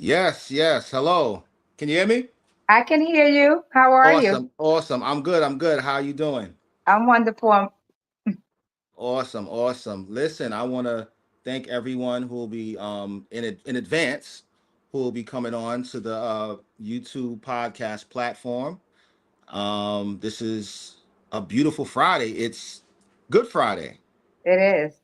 Yes, yes. Hello. Can you hear me? I can hear you. How are you? Awesome. Awesome. I'm good. I'm good. How you doing? I'm wonderful. Awesome. Awesome. Listen, I want to thank everyone who will be in advance who will be coming on to the YouTube podcast platform. This is a beautiful Friday. It's Good Friday. It is.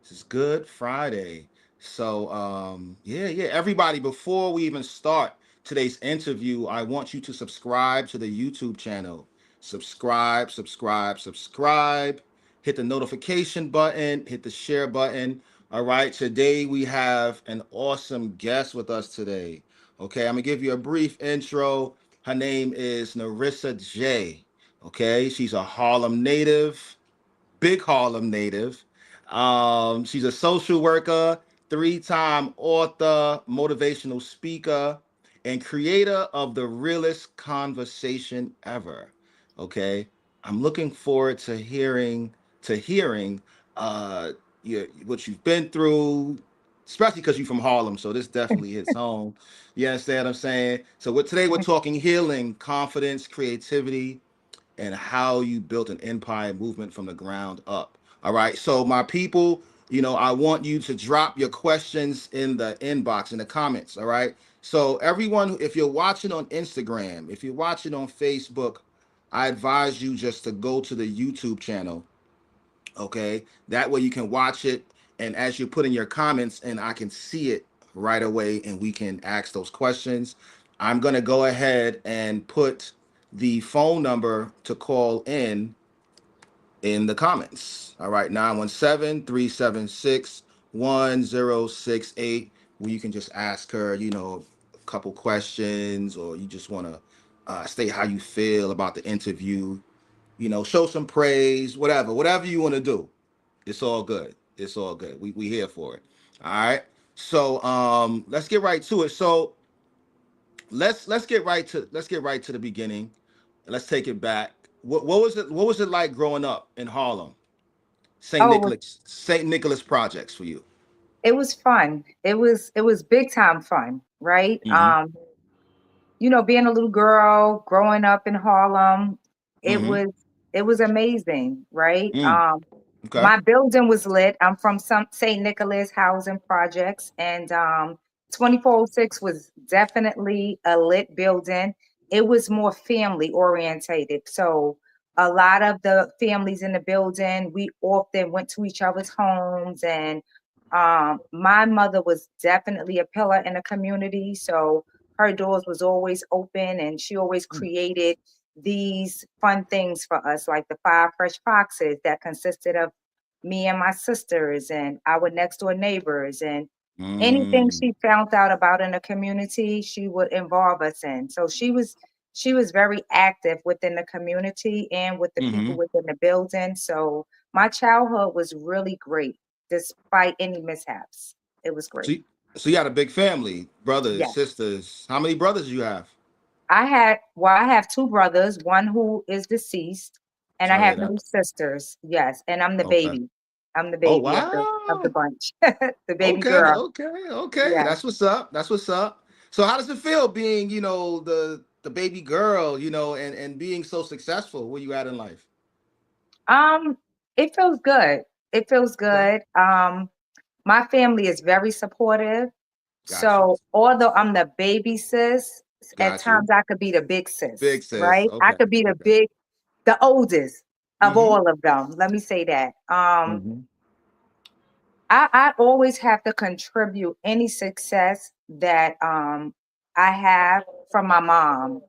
This is Good Friday. So, yeah, yeah. Everybody, before we even start today's interview, I want you to subscribe to the YouTube channel. Subscribe, subscribe, subscribe. Hit the notification button, hit the share button. All right. Today we have an awesome guest with us today. Okay, I'm gonna give you a brief intro. Her name is Nerrissa J. Okay, she's a Harlem native, big Harlem native. She's a social worker, three-time author, motivational speaker, and creator of the realest conversation ever. Okay, I'm looking forward to hearing uh, what you've been through, especially because you're from Harlem, so this definitely hits home. You understand what I'm saying? So today we're talking healing, confidence, creativity, and how you built an empire movement from the ground up. All right. So, my people, I want you to drop your questions in the inbox, in the comments. All right. So, everyone, if you're watching on Instagram, if you're watching on Facebook, I advise you just to go to the YouTube channel. Okay. That way you can watch it. And as you put in your comments, and I can see it right away, and we can ask those questions. I'm going to go ahead and put the phone number to call in the comments. All right, 917-376-1068, where you can just ask her, a couple questions, or you just want to state how you feel about the interview, show some praise, whatever you want to do. It's all good. It's all good. We here for it. All right. So let's get right to it. So let's get right to the beginning. Let's take it back. What was it like growing up in Harlem? St. Oh, Nicholas St. Nicholas projects for you. it was fun. It was big time fun, right? Mm-hmm. Being a little girl, growing up in Harlem, it Mm-hmm. was it was amazing, right? Mm. Okay. My building was lit. I'm from some St. Nicholas Housing Projects, and 2406 was definitely a lit building. It was more family orientated. So a lot of the families in the building, we often went to each other's homes, and my mother was definitely a pillar in the community. So her doors was always open, and she always created these fun things for us, like the five fresh foxes that consisted of me and my sisters and our next door neighbors, and anything Mm. she found out about in the community she would involve us in. So she was very active within the community and with the people Mm-hmm. within the building. So my childhood was really great despite any mishaps. It was So, great. so you had a big family, brothers, Yeah. sisters. How many brothers do you have? I have two brothers, one who is deceased, and I Sorry to have hear that. three sisters. Yes, and I'm the Okay. baby. I'm the Oh baby of the wow. bunch. The baby Okay, girl. okay, okay. Yeah. That's what's up. That's what's up. So how does it feel being, the baby girl, and being so successful where you at in life? Um, it feels good. It feels Okay. good. My family is very supportive. Got you. So although I'm the baby sis, at Got you. times I could be the big Big sis, sis. right? I Okay. could be Okay. the oldest of Mm-hmm. all of them. Let me say that. Mm-hmm. I always have to contribute any success that I have from my mom,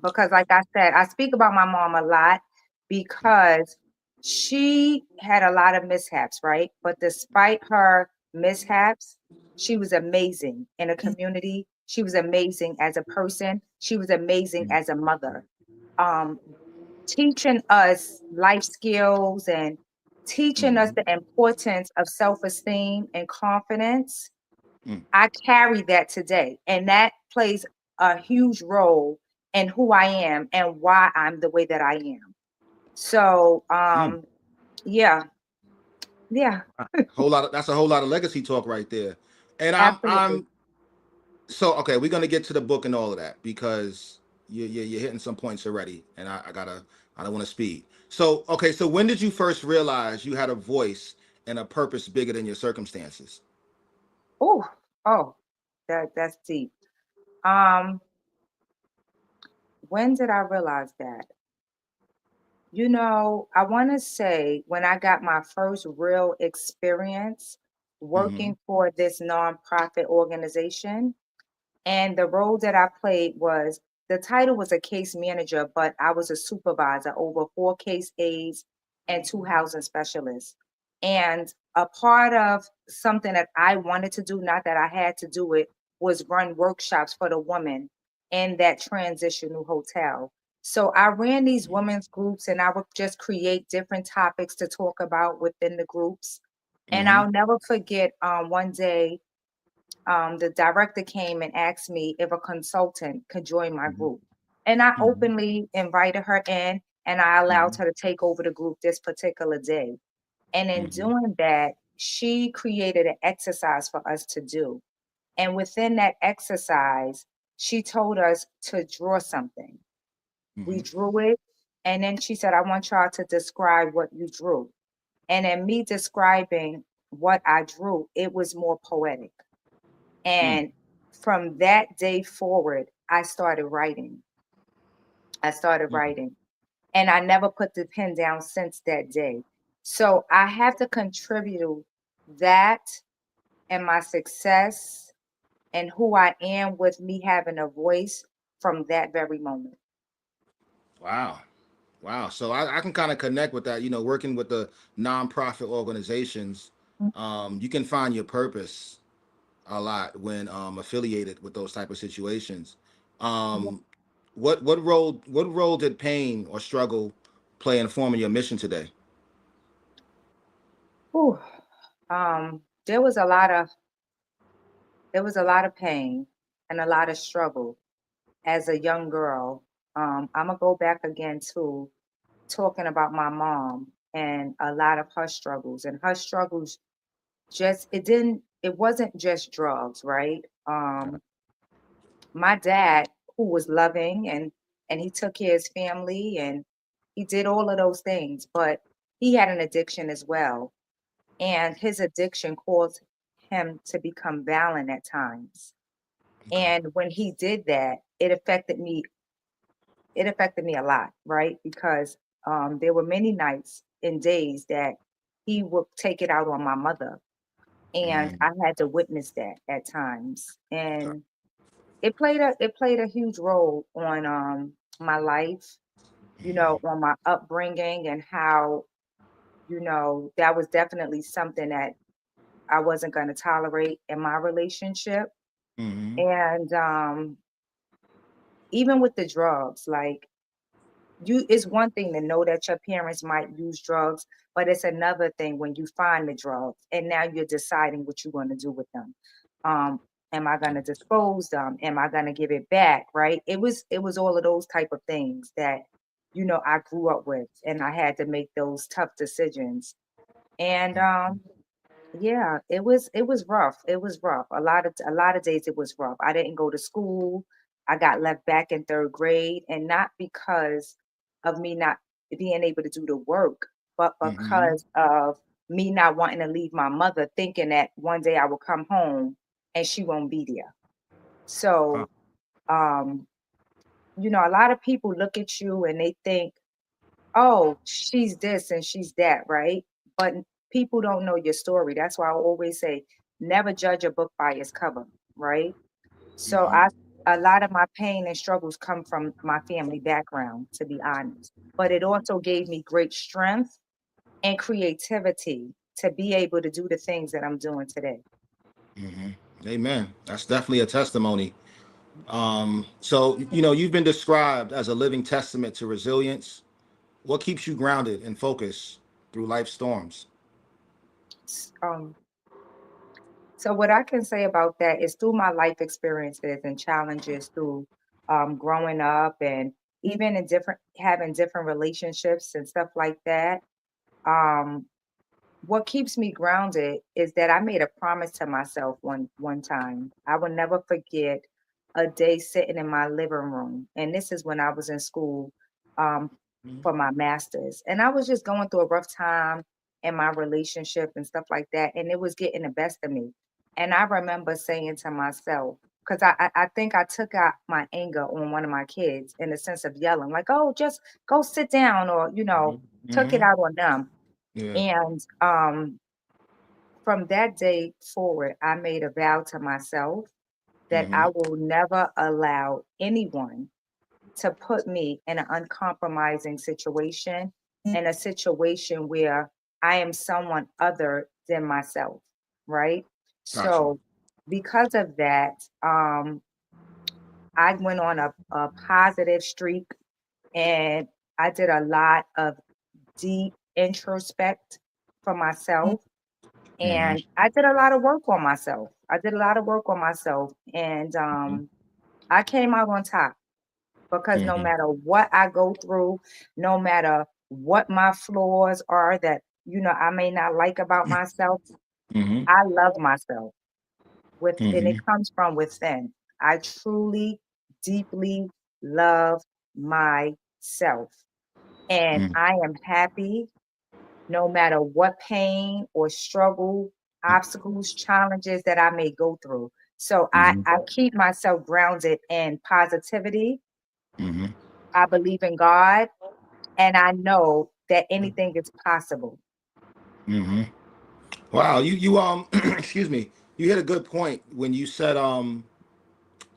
because like I said, I speak about my mom a lot because she had a lot of mishaps, right? But despite her mishaps, she was amazing in a community. She was amazing as a person. She was amazing as a mother. Um, Teaching us life skills and teaching us Mm-hmm. the importance of self-esteem and confidence. Mm-hmm. I carry that today, and that plays a huge role in who I am and why I'm the way that I am. So, Mm. yeah, yeah, Whole lot of That's a whole lot of legacy talk right there. And I'm absolutely. I'm So okay, we're gonna get to the book and all of that because you're hitting some points already, and I don't want to speed. So okay, so when did you first realize you had a voice and a purpose bigger than your circumstances? Oh, oh, that's deep. Um, when did I realize that? I want to say when I got my first real experience Mm-hmm. working for this nonprofit organization. And the role that I played was the title was a case manager, but I was a supervisor over 4 case aides and 2 housing specialists. And a part of something that I wanted to do, not that I had to do it, was run workshops for the women in that transitional hotel. So I ran these women's groups and I would just create different topics to talk about within the groups. And Mm-hmm. I'll never forget one day the director came and asked me if a consultant could join my Mm-hmm. group. And I Mm-hmm. openly invited her in and I allowed Mm-hmm. her to take over the group this particular day. And in Mm-hmm. doing that, she created an exercise for us to do. And within that exercise, she told us to draw something. We Mm-hmm. drew it. And then she said, I want y'all to describe what you drew. And in me describing what I drew, it was more poetic. Mm-hmm. And from that day forward, I started writing. I started writing. And I never put the pen down since that day. So I have to contribute that and my success and who I am with me having a voice from that very moment. Wow. Wow. So I can kind of connect with that. Working with the nonprofit organizations, Mm. you can find your purpose a lot when affiliated with those type of situations. Yeah. Um, what role did pain or struggle play in forming your mission today? Whew. There was a lot of pain and a lot of struggle as a young girl. I'm gonna go back again to talking about my mom and a lot of her struggles. And her struggles just it wasn't just drugs, right? My dad, who was loving and he took care of his family and he did all of those things, but he had an addiction as well. And his addiction caused him to become violent at times. Okay. And when he did that, it affected me a lot, right? Because there were many nights and days that he would take it out on my mother, and Mm, I had to witness that at times, okay. and it played a huge role on my life, on my upbringing, and how that was definitely something that I wasn't going to tolerate in my relationship, Mm-hmm. and even with the drugs, like it's one thing to know that your parents might use drugs, but it's another thing when you find the drugs and now you're deciding what you're going to do with them. um am I going to dispose them? Am I going to give it back? Right, it was all of those type of things that I grew up with, and I had to make those tough decisions. And yeah, it was rough. It was rough. A lot of days it was rough. I didn't go to school. I got left back in 3rd grade, and not because of me not being able to do the work, but Mm-hmm. because of me not wanting to leave my mother, thinking that one day I will come home and she won't be there. Wow. So, um, a lot of people look at you and they think, oh, she's this and she's that, right? But people don't know your story. That's why I always say, never judge a book by its cover, right? So Mm-hmm. a lot of my pain and struggles come from my family background, to be honest. But it also gave me great strength and creativity to be able to do the things that I'm doing today. Mm-hmm. Amen. That's definitely a testimony. So you've been described as a living testament to resilience. What keeps you grounded and focused through life storms? Um, so what I can say about that is through my life experiences and challenges through growing up and even in different having different relationships and stuff like that. Um, what keeps me grounded is that I made a promise to myself one time. I will never forget a day sitting in my living room, and this is when I was in school um, Mhm. for my master's, and I was just going through a rough time in my relationship and stuff like that, and it was getting the best of me. And I remember saying to myself, because I think I took out my anger on one of my kids in the sense of yelling, like, "Oh, just go sit down," or took it Mhm. out on them. Yeah. And from that day forward, I made a vow to myself that I Mhm. will never allow anyone to put me in an uncompromising situation, in a situation where I am someone other than myself, right? Got you. So, because of that, I went on a positive streak, and I did a lot of deep introspect for myself. Mhm. And I did a lot of work on myself. I did a lot of work on myself, and Mhm. I came out on top because no Mhm. matter what I go through, no matter what my flaws are that I may not like about myself, Mhm. I love myself. And it Mhm. comes from within. I truly, deeply love myself, and Mhm. I am happy no matter what pain or struggle, obstacles, challenges that I may go through. So Mhm. I keep myself grounded in positivity. Mhm. I believe in God, and I know that anything is possible. Mhm. Wow, you excuse me. You hit a good point when you said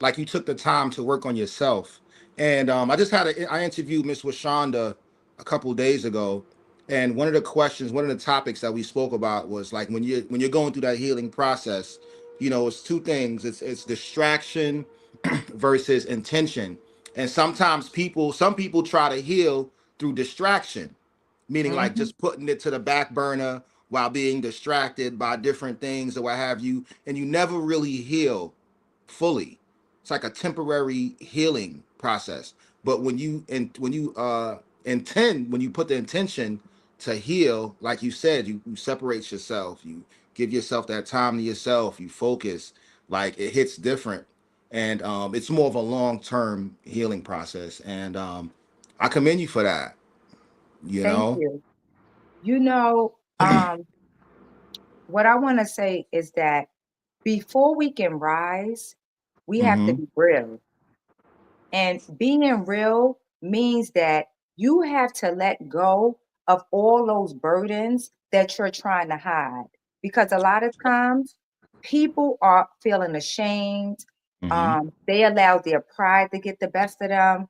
like you took the time to work on yourself. And I interviewed Miss Washonda a couple days ago, and one of the topics that we spoke about was like when you're going through that healing process, it's two things. It's distraction versus intention. And some people try to heal through distraction, meaning like Mhm. just putting it to the back burner while being distracted by different things or what have you, and you never really heal fully. It's like a temporary healing process. But when you intend when you put the intention to heal, like you said, you separate yourself, you give yourself that time to yourself, you focus, like it hits different. And it's more of a long-term healing process. And I commend you for that, you Thank know. you. You know, what I want to say is that before we can rise, we have to Mm-hmm. be real. And being real means that you have to let go of all those burdens that you're trying to hide. Because a lot of times people are feeling ashamed. Mm-hmm. They allow their pride to get the best of them.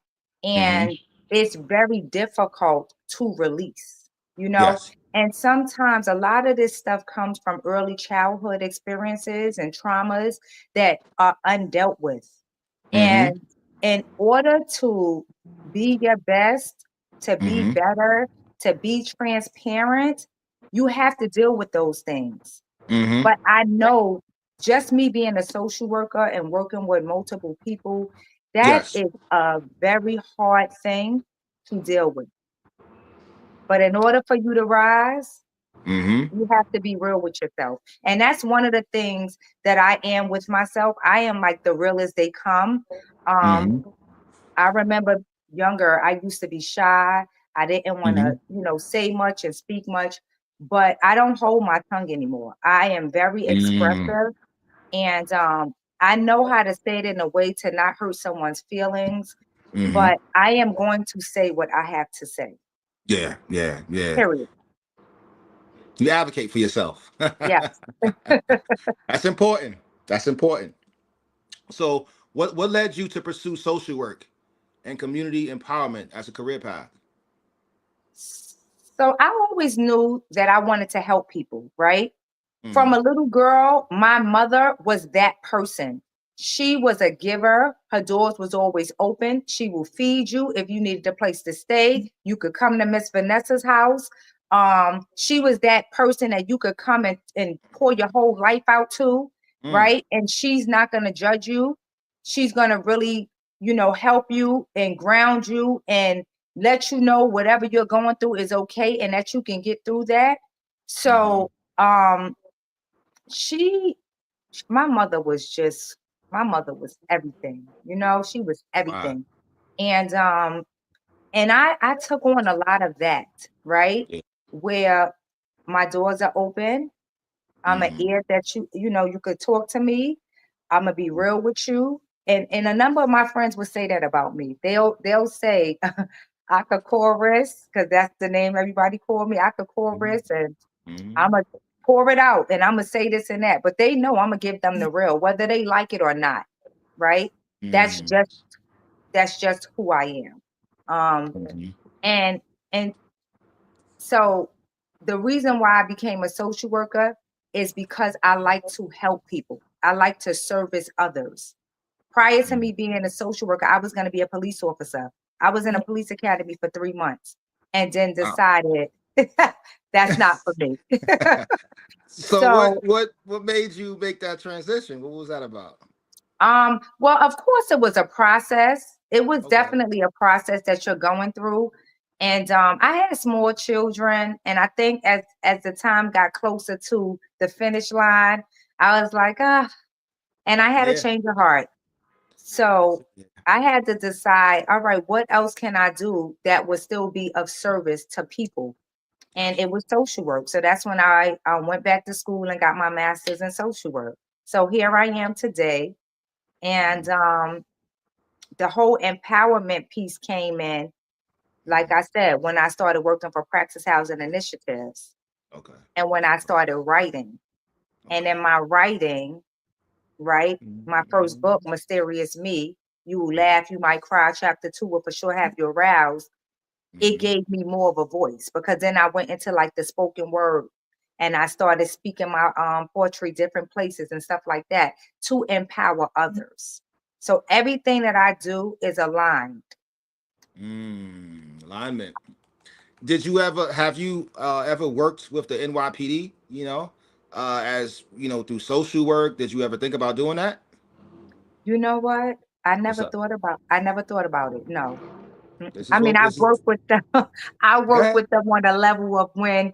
Mm-hmm. And it's very difficult to release, you know? Yes. And sometimes a lot of this stuff comes from early childhood experiences and traumas that are undealt with. Mm-hmm. And in order to be your best, to be Mm-hmm. better, to be transparent, you have to deal with those things. Mm-hmm. But I know just me being a social worker and working with multiple people, that Yes. is a very hard thing to deal with. But in order for you to rise, Mm-hmm. you have to be real with yourself. And that's one of the things that I am with myself. I am like the real as they come. Um, Mm-hmm. I remember younger, I used to be shy. I didn't want Mm-hmm. to, say much and speak much, but I don't hold my tongue anymore. I am very Mm-hmm. expressive, and I know how to say it in a way to not hurt someone's feelings, Mm-hmm. but I am going to say what I have to say. Yeah. Yeah. Yeah. Period. You advocate for yourself. Yes. That's important. That's important. So, what led you to pursue social work and community empowerment as a career path? So I always knew that I wanted to help people, right? From Mm-hmm. a little girl, my mother was that person. She was a giver. Her doors was always open. She will feed you if you needed a place to stay. You could come to Miss Vanessa's house. She was that person that you could come and pour your whole life out to, Mm. right? And she's not gonna judge you. She's gonna really, help you and ground you and let you know whatever you're going through is okay and that you can get through that. Mm-hmm. So um she my mother was just my mother was everything, she was Wow. everything. And I took on a lot of that, right? Yeah. Where my doors are open. I'm an Mm-hmm. ear that you could talk to me. I'm gonna be real with you. And a number of my friends would say that about me. They'll say I could chorus, because that's the name everybody call me. I could chorus and Mm-hmm. I'm gonna pour it out and I'm gonna say this and that. But they know I'm gonna give them the real, whether they like it or not, right? That's Mm-hmm. just that's just who I am. Mm-hmm. And and so the reason why I became a social worker is because I like to help people. I like to service others. Prior to me being a social worker, I was going to be a police officer. I was in a police academy for 3 months and then Wow. decided that's not for me. So what So, what what made you make that transition? What was that about? well, of course, it was a process. It was Okay. definitely a process that you're going through. And I had small children, and I think as the time got closer to the finish line, I was like, and I had a Yeah. change of heart. So Yeah. I had to decide, all right, what else can I do that would still be of service to people? And Gotcha. it was social work. So that's when I went back to school and got my master's in social work. So here I am today. Mm-hmm. And the whole empowerment piece came in, like Mm-hmm. I said, when I started working for Praxis Housing Initiatives Okay. and when I started writing. And Okay. in my writing, right, my first Mm-hmm. book, Mysterious Me, You Will Mm-hmm. Laugh, You Might Cry, Chapter 2 will for sure have you aroused. It Mm-hmm. gave me more of a voice because then I went into like the spoken word and I started speaking my poetry different places and stuff like that to empower others. So everything that I do is aligned. Alignment. Did you ever have you ever worked with the NYPD? As through social work. Did you ever think about doing that? You know what? What's up? I never thought about it. No. Mm-mm. This I is mean, what I this is. work with them. I Go work ahead. with them on a level of when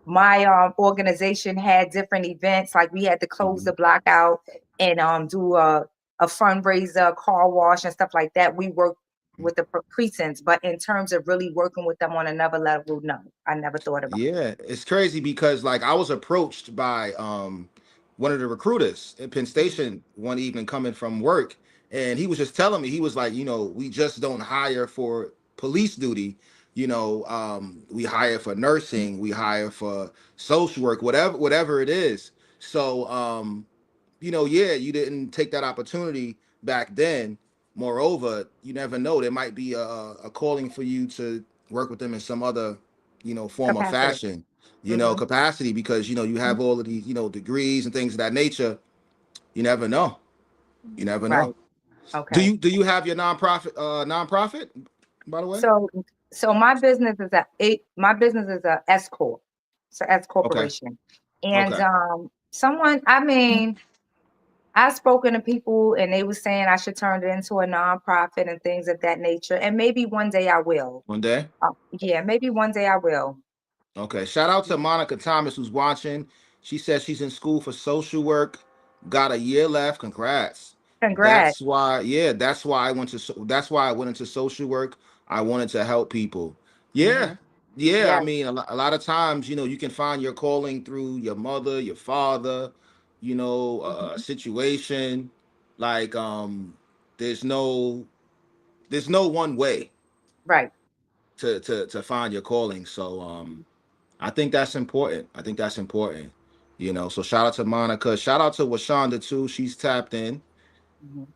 my organization had different events, like we had to close Mm-hmm. the block out and do a fundraiser, car wash, and stuff like that. We work with the precincts, but in terms of really working with them on another level, no, I never thought about it. Yeah, it's crazy because like I was approached by one of the recruiters at Penn Mhm. Station one evening coming from work, and he was just telling me, he was like, we just don't hire for police duty. We hire for nursing, we hire for social work, whatever it is. So yeah, you didn't take that opportunity back then. Moreover, you never know, there might be a calling for you to work with them in some other form of Capacity. fashion, Hmm. capacity, because you have all of these degrees and things of that nature. You never know. You never know. Right. do Okay. you do you have your nonprofit, by the way? So so my business is a S corp. So S Okay. corporation. And Okay. someone, I mean, I've spoken to people and they were saying I should turn it into a nonprofit and things of that nature. And maybe one day I will. One day. Yeah, maybe one day I will. Okay. Shout out to Monica Thomas who's watching. She says she's in school for social work. Got a year left. Congrats. Congrats. That's why I went into social work. I wanted to help people. Yeah. Hmm. Yeah. I Yes. mean, a lot of times, you can find your calling through your mother, your father, Hmm. situation. Like, there's no there's no one way Right. to find your calling. So I think that's important. I think that's important. So shout out to Monica. Shout out to Washonda too. She's tapped in. Mhm.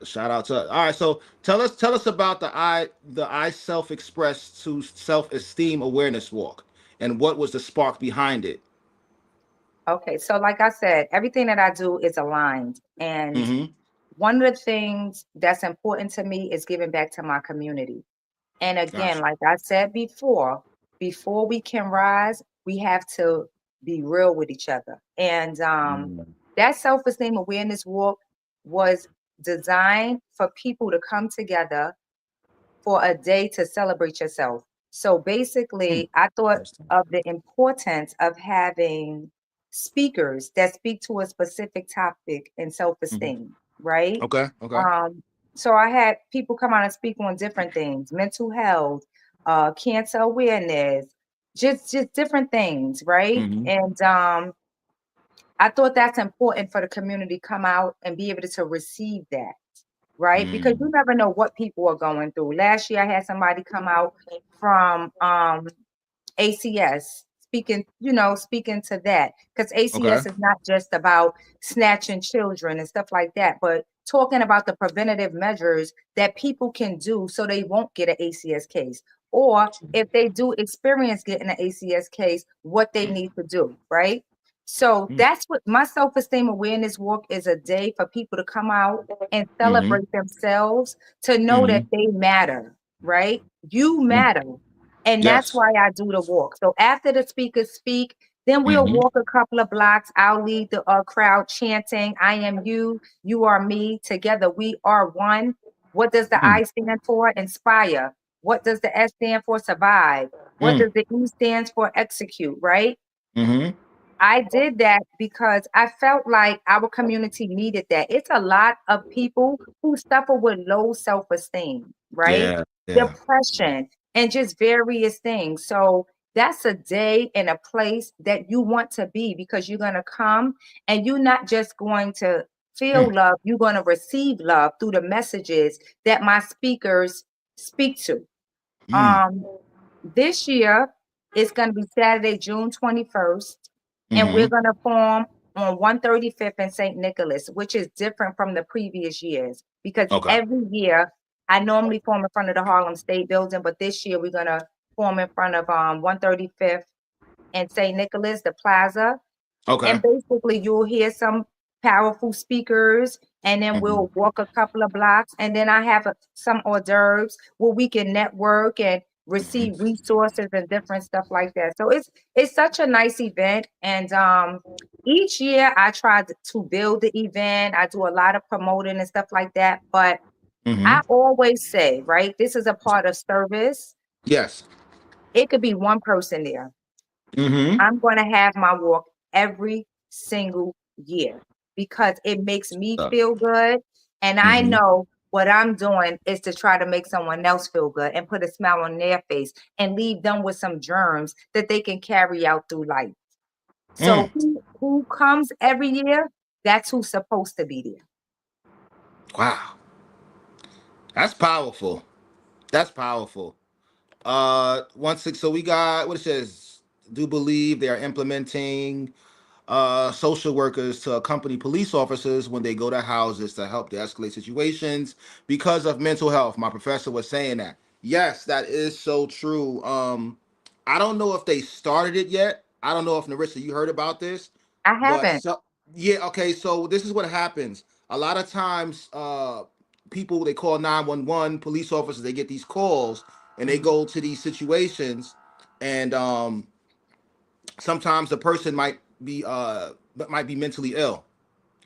Shout out to. All right. So tell us about the I Self Express to Self Esteem Awareness Walk, and what was the spark behind it. Okay. So, like I said, everything that I do is aligned. And Mm-hmm. one of the things that's important to me is giving back to my community. And again, Gotcha. like I said before we can rise, we have to be real with each other. And Mm. that self-esteem awareness walk was designed for people to come together for a day to celebrate yourself. So Hmm. basically, I thought Interesting. of the importance of having speakers that speak to a specific topic in Hmm. self-esteem, right? Okay. Okay. Um, so I had people come out and speak on different things, mental health, cancer awareness, just different things, right? Hmm. And I thought that's important for the community to come out and be able to receive that, right? Because you Mm. never know what people are going through. Last year I had somebody come out from ACS, speaking to that, because Okay. ACS is not just about snatching children and stuff like that, but talking about the preventative measures that people can do so they won't get an ACS case. Or if they do experience getting an ACS case, what they need to do, right? So Mm. that's what my self-esteem awareness walk is, a day for people to come out and Hmm. celebrate themselves, to know that Hmm. they matter, right? You Mm. matter. And that's Yes. why I do the walk. So after the speakers speak, then we'll Hmm. walk a couple of blocks. I'll lead the crowd chanting, I am you, you are me, together we are one. What does the Mm. I stand for? Inspire. What does the S stand for? Survive. What Mm. does the E stands for? Execute, right? Hmm. I did that because I felt like our community needed that. It's a lot of people who suffer with low self-esteem, right? Yeah. Yeah. Depression and just various things. So that's a day and a place that you want to be, because you're going to come and you're not just going to feel Mm. love, you're going to receive love through the messages that my speakers speak to. Mm. Um, this year, it's going to be Saturday, June 21st, and we're Hmm. going to form on 135th and St. Nicholas, which is different from the previous years, because Okay. every year I normally form in front of the Harlem State Building, but this year we're going to form in front of 135th and St. Nicholas, the plaza. Okay. And basically, you'll hear some powerful speakers, and then Hmm. we'll walk a couple of blocks. And then I have some hors d'oeuvres where we can network and receive Hmm. resources and different stuff like that. So it's such a nice event. And each year I try to build the event. I do a lot of promoting and stuff like that. But Hmm. I always say, right, this is a part of service. Yes. It could be one person there. Hmm. I'm going to have my walk every single year because it makes me feel good. And I Hmm. know what I'm doing is to try to make someone else feel good and put a smile on their face and leave them with some germs that they can carry out through life. Mm. So who comes every year? That's who's supposed to be there. Wow. That's powerful. That's powerful. One six. So we got what it says. Do believe they are implementing social workers to accompany police officers when they go to houses to help de-escalate situations because of mental health. My professor was saying that. Yes, that is so true. I don't know if they started it yet. I don't know if Nerissa, you heard about this, I but haven't. so yeah, okay. So this is what happens. A lot of times, people they call 911 police officers. They get these calls and they Mhm, go to these situations, and sometimes the person might be mentally ill,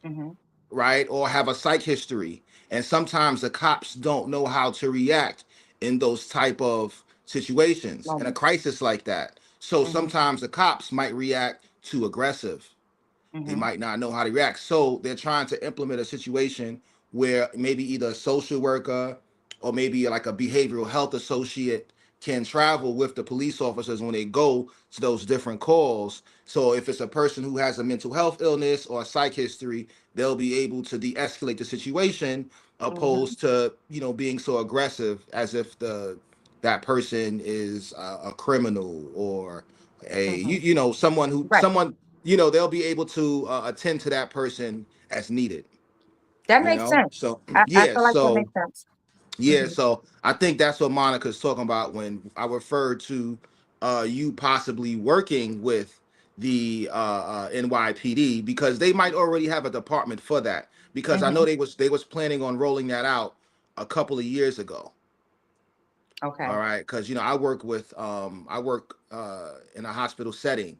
mhm, right, or have a psych history, and sometimes the cops don't know how to react in those type of situations in a moment. crisis like that. So Mhm, sometimes the cops might react too aggressive. They mhm, might not know how to react. So they're trying to implement a situation where maybe either a social worker or maybe like a behavioral health associate can travel with the police officers when they go to those different calls. So if it's a person who has a mental health illness or a psych history, they'll be able to de-escalate the situation mhm, opposed to, being so aggressive as if that person is a criminal or a mhm. Right. someone, they'll be able to attend to that person as needed. That makes sense. So I yeah, feel like that so makes sense. yeah, Mhm, so I think that's what Monica's talking about when I referred to you possibly working with the NYPD, because they might already have a department for that, because I know mhm. they was planning on rolling that out a couple of years ago. All Okay. right, because I work in a hospital setting,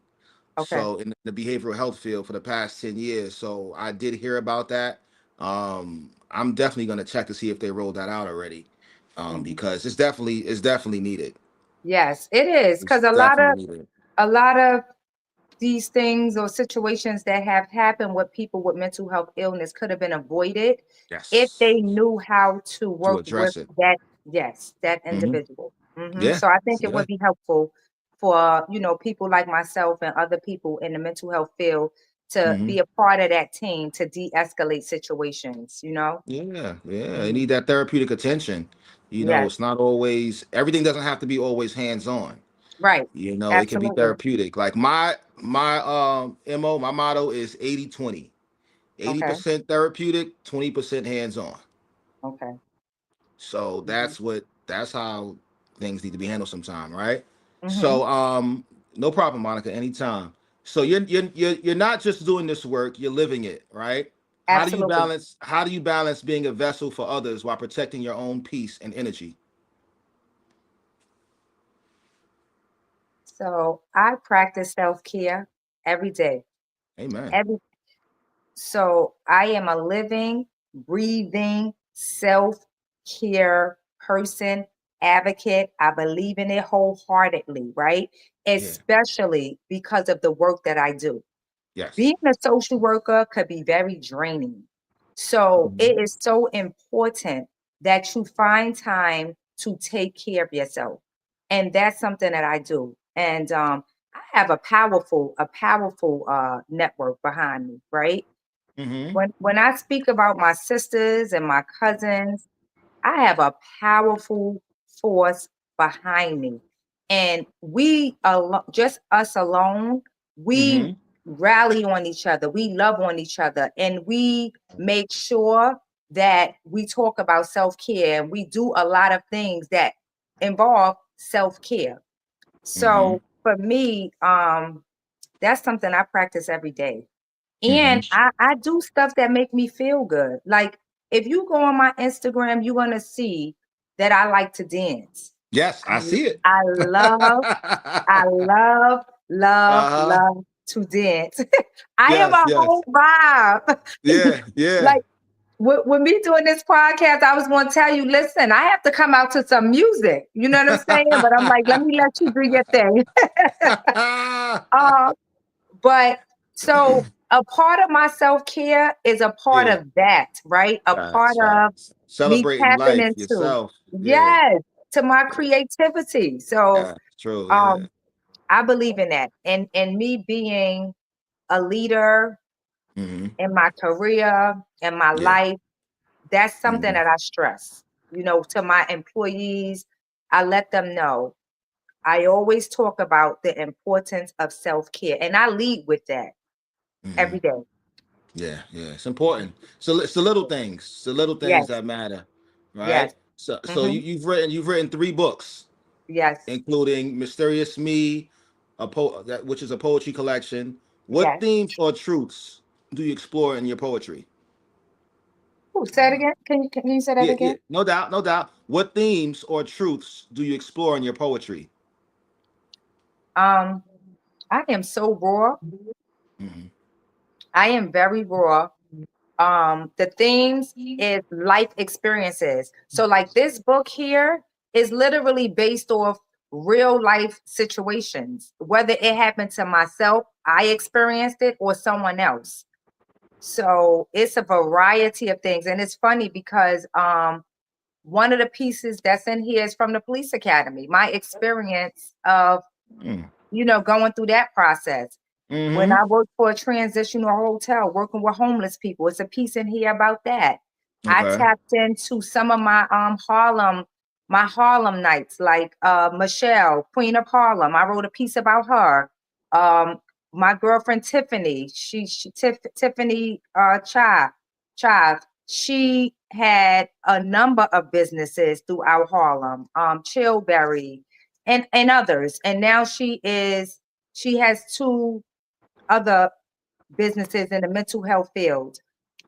Okay. so in the behavioral health field for the past 10 years. So I did hear about that. I'm definitely going to check to see if they rolled that out already, Mhm. because it's definitely needed. Yes, it is It's because definitely needed. a lot of these things or situations that have happened with people with mental health illness could have been avoided if Yes. they knew how to To work with address it. that, yes, that Hmm. individual. Yeah. So I think it Yeah. would be helpful for, people like myself and other people in the mental health field to Hmm. be a part of that team to de-escalate situations. Yeah. Yeah. They Mhm. need that therapeutic attention. Yes, It's not always, everything doesn't have to be always hands on. right. It can be Absolutely. therapeutic. Like my MO, my motto is 80/20. eighty Okay. percent therapeutic, 20% hands on. Okay. So Hmm. that's how things need to be handled sometime, right? Hmm. So no problem, Monica, anytime. So you're not just doing this work, you're living it, right? Absolutely. How do you balance being a vessel for others while protecting your own peace and energy? So I practice self-care every day. Amen. Every So I am a living, breathing self-care person, advocate. I believe in it wholeheartedly, right? Yeah. Especially because of the work that I do. Yes. Being a social worker could be very draining. So Mhm. it is so important that you find time to take care of yourself. And that's something that I do. And I have a powerful network behind me, right? Mm-hmm. When I speak about my sisters and my cousins, I have a powerful force behind me. And just us alone, we Mm-hmm. rally on each other. We love on each other and we make sure that we talk about self-care and we do a lot of things that involve self-care. Mm-hmm. So for me, that's something I practice every day. And Mm-hmm. I do stuff that make me feel good. Like if you go on my Instagram, you're gonna see that I like to dance. Yes, I I see it. I love, I love, love, Uh-huh. love to dance. I am Yes, a yes. whole vibe. Yeah, yeah. Like with me doing this podcast, I was going to tell you, listen, I have to come out to some music. You know what I'm saying? But I'm like, let me let you do your thing. Uh, but so a part of my self-care is a part Yeah, of that, right? A part facts, of facts. me Celebrating tapping life into, yourself. Yeah, yes, to my yeah, creativity. So yeah. True. Yeah. um I believe in that. And me being a leader Mm-hmm. in my career and my Yeah. life, that's something Mm-hmm. that I stress. To my employees, I let them know. I always talk about the importance of self-care and I lead with that Mm-hmm. every day. Yeah, yeah. It's important. So it's the little things. It's the little things Yes, that matter, yes. right? So Mhm. you've written 3 books, Yes, including Mysterious Me, which is a poetry collection. What yes. themes or truths do you explore in your poetry? Ooh, say it again. Can you say that Yeah, yeah, again? no doubt, no doubt. What themes or truths do you explore in your poetry? Um, I am so raw. Hmm. I am very raw. The themes is life experiences. So like this book here is literally based off real life situations, whether it happened to myself, I experienced it, or someone else. So it's a variety of things. And it's funny because one of the pieces that's in here is from the police academy, my experience of, going through that process. When Mm-hmm. I worked for a transitional hotel, working with homeless people, it's a piece in here about that. I Okay. tapped into some of my Harlem nights, like Michelle, Queen of Harlem. I wrote a piece about her. Um, my girlfriend Tiffany, Tiffany Chive, she had a number of businesses throughout Harlem, Chillberry and others. And now she has two other businesses in the mental health field.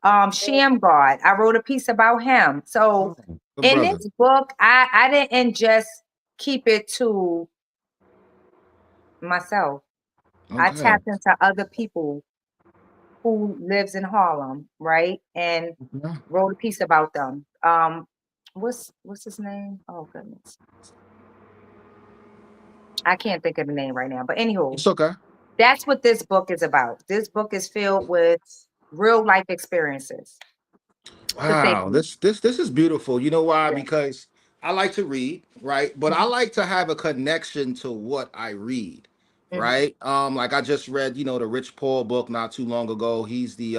Shamgard, I wrote a piece about him. So Oh, good in brother. this book, I didn't just keep it to myself. I Okay. tapped into other people who lives in Harlem, right? And Okay. wrote a piece about them. What's his name? Oh goodness. I can't think of the name right now. But anywho, It's okay. that's what this book is about. This book is filled with real life experiences, to say Wow, the least. this is beautiful. You know why? Yeah. Because I like to read, right? But I Hmm. like to have a connection to what I read, Hmm. right? Like I just read, the Rich Paul book not too long ago. He's the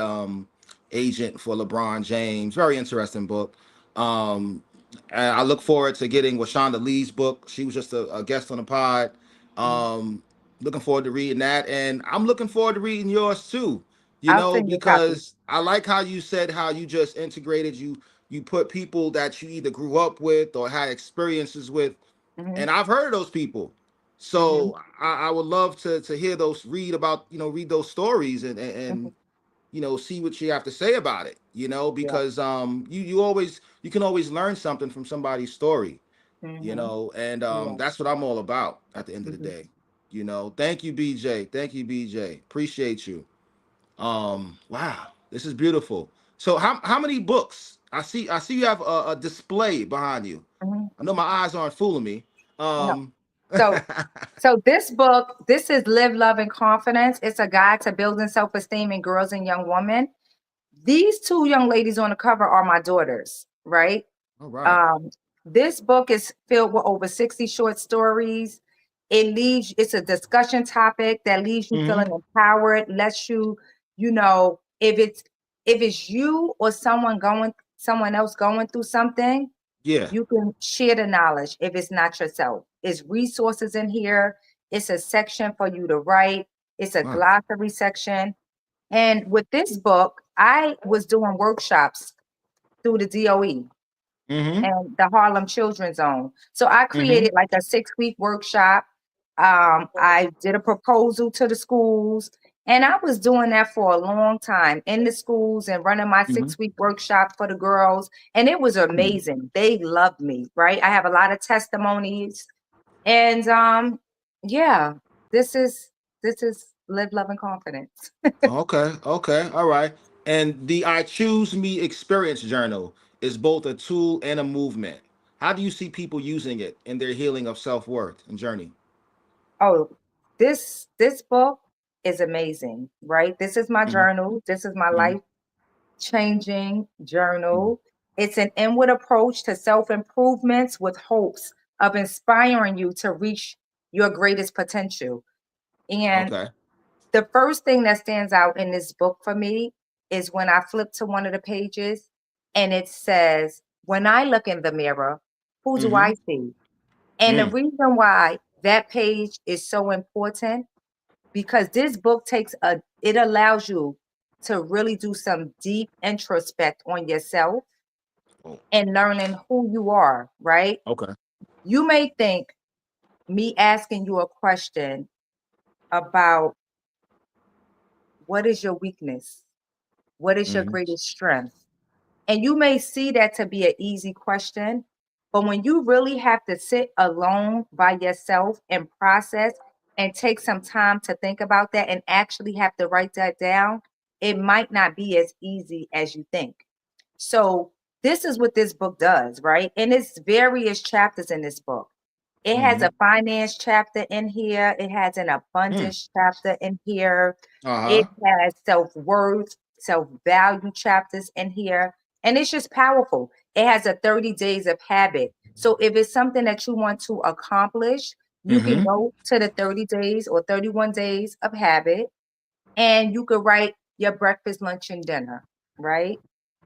agent for LeBron James. Very interesting book. Um, and I look forward to getting Washonda Lee's book. She was just a guest on the pod. Hmm. Um, Looking forward to reading that, and I'm looking forward to reading yours too, I'll send you a copy. because I like how you said how you just integrated, you put people that you either grew up with or had experiences with, Hmm. and I've heard of those people. Hmm. So I would love to hear those, read those stories, and Hmm. see what you have to say about it, Yeah. because you can always learn something from somebody's story, Hmm. and Yeah. that's what I'm all about at the end of the Hmm. day. Thank you, BJ. Thank you, BJ. Appreciate you. Wow, this is beautiful. So how many books? I see you have a display behind you. Hmm. I know my eyes aren't fooling me. No. Um So, so this book, this is Live, Love, and Confidence. It's a guide to building self-esteem in girls and young women. These two young ladies on the cover are my daughters, right? all right. Um, this book is filled with over 60 short stories. It's a discussion topic that leaves you feeling Mm-hmm. empowered, lets you, if it's you or someone else going through something, Yeah. you can share the knowledge if it's not yourself. It's resources in here. It's a section for you to write. It's a Wow. glossary section. And with this book, I was doing workshops through the DOE Mm-hmm. and the Harlem Children's Zone. So I Mm-hmm. created like a 6-week workshop. I did a proposal to the schools, and I was doing that for a long time in the schools and running my Mm-hmm. 6-week workshop for the girls. And it was amazing. They loved me, right? I have a lot of testimonies. And yeah, this is this is live, love, and confidence. Okay. Okay. All right. And the I Choose Me Experience Journal is both a tool and a movement. How do you see people using it in their healing of self-worth and journey? Oh, this book is amazing, right? This is my Mm-hmm. journal. This is my Mm-hmm. life changing journal. It's an inward approach to self improvements with hopes of inspiring you to reach your greatest potential. And Okay. the first thing that stands out in this book for me is when I flip to one of the pages and it says, "When I look in the mirror, who do Mm-hmm. I see?" And the Mm. reason why that page is so important, because this book it allows you to really do some deep introspect on yourself Oh, and learning who you are, right? okay. You may think me asking you a question about what is your weakness? What is your Mm-hmm. greatest strength? And you may see that to be an easy question, but when you really have to sit alone by yourself and process and take some time to think about that and actually have to write that down, it might not be as easy as you think. So, this is what this book does, right? And it's various chapters in this book. It has Mm-hmm. a finance chapter in here. It has an Mm. abundance chapter in here. It Uh-huh. has self-worth, self-value chapters in here. And it's just powerful. It has a 30 days of habit. So if it's something that you want to accomplish, you can Mm-hmm. go to the 30 days or 31 days of habit and you could write your breakfast, lunch, and dinner, right?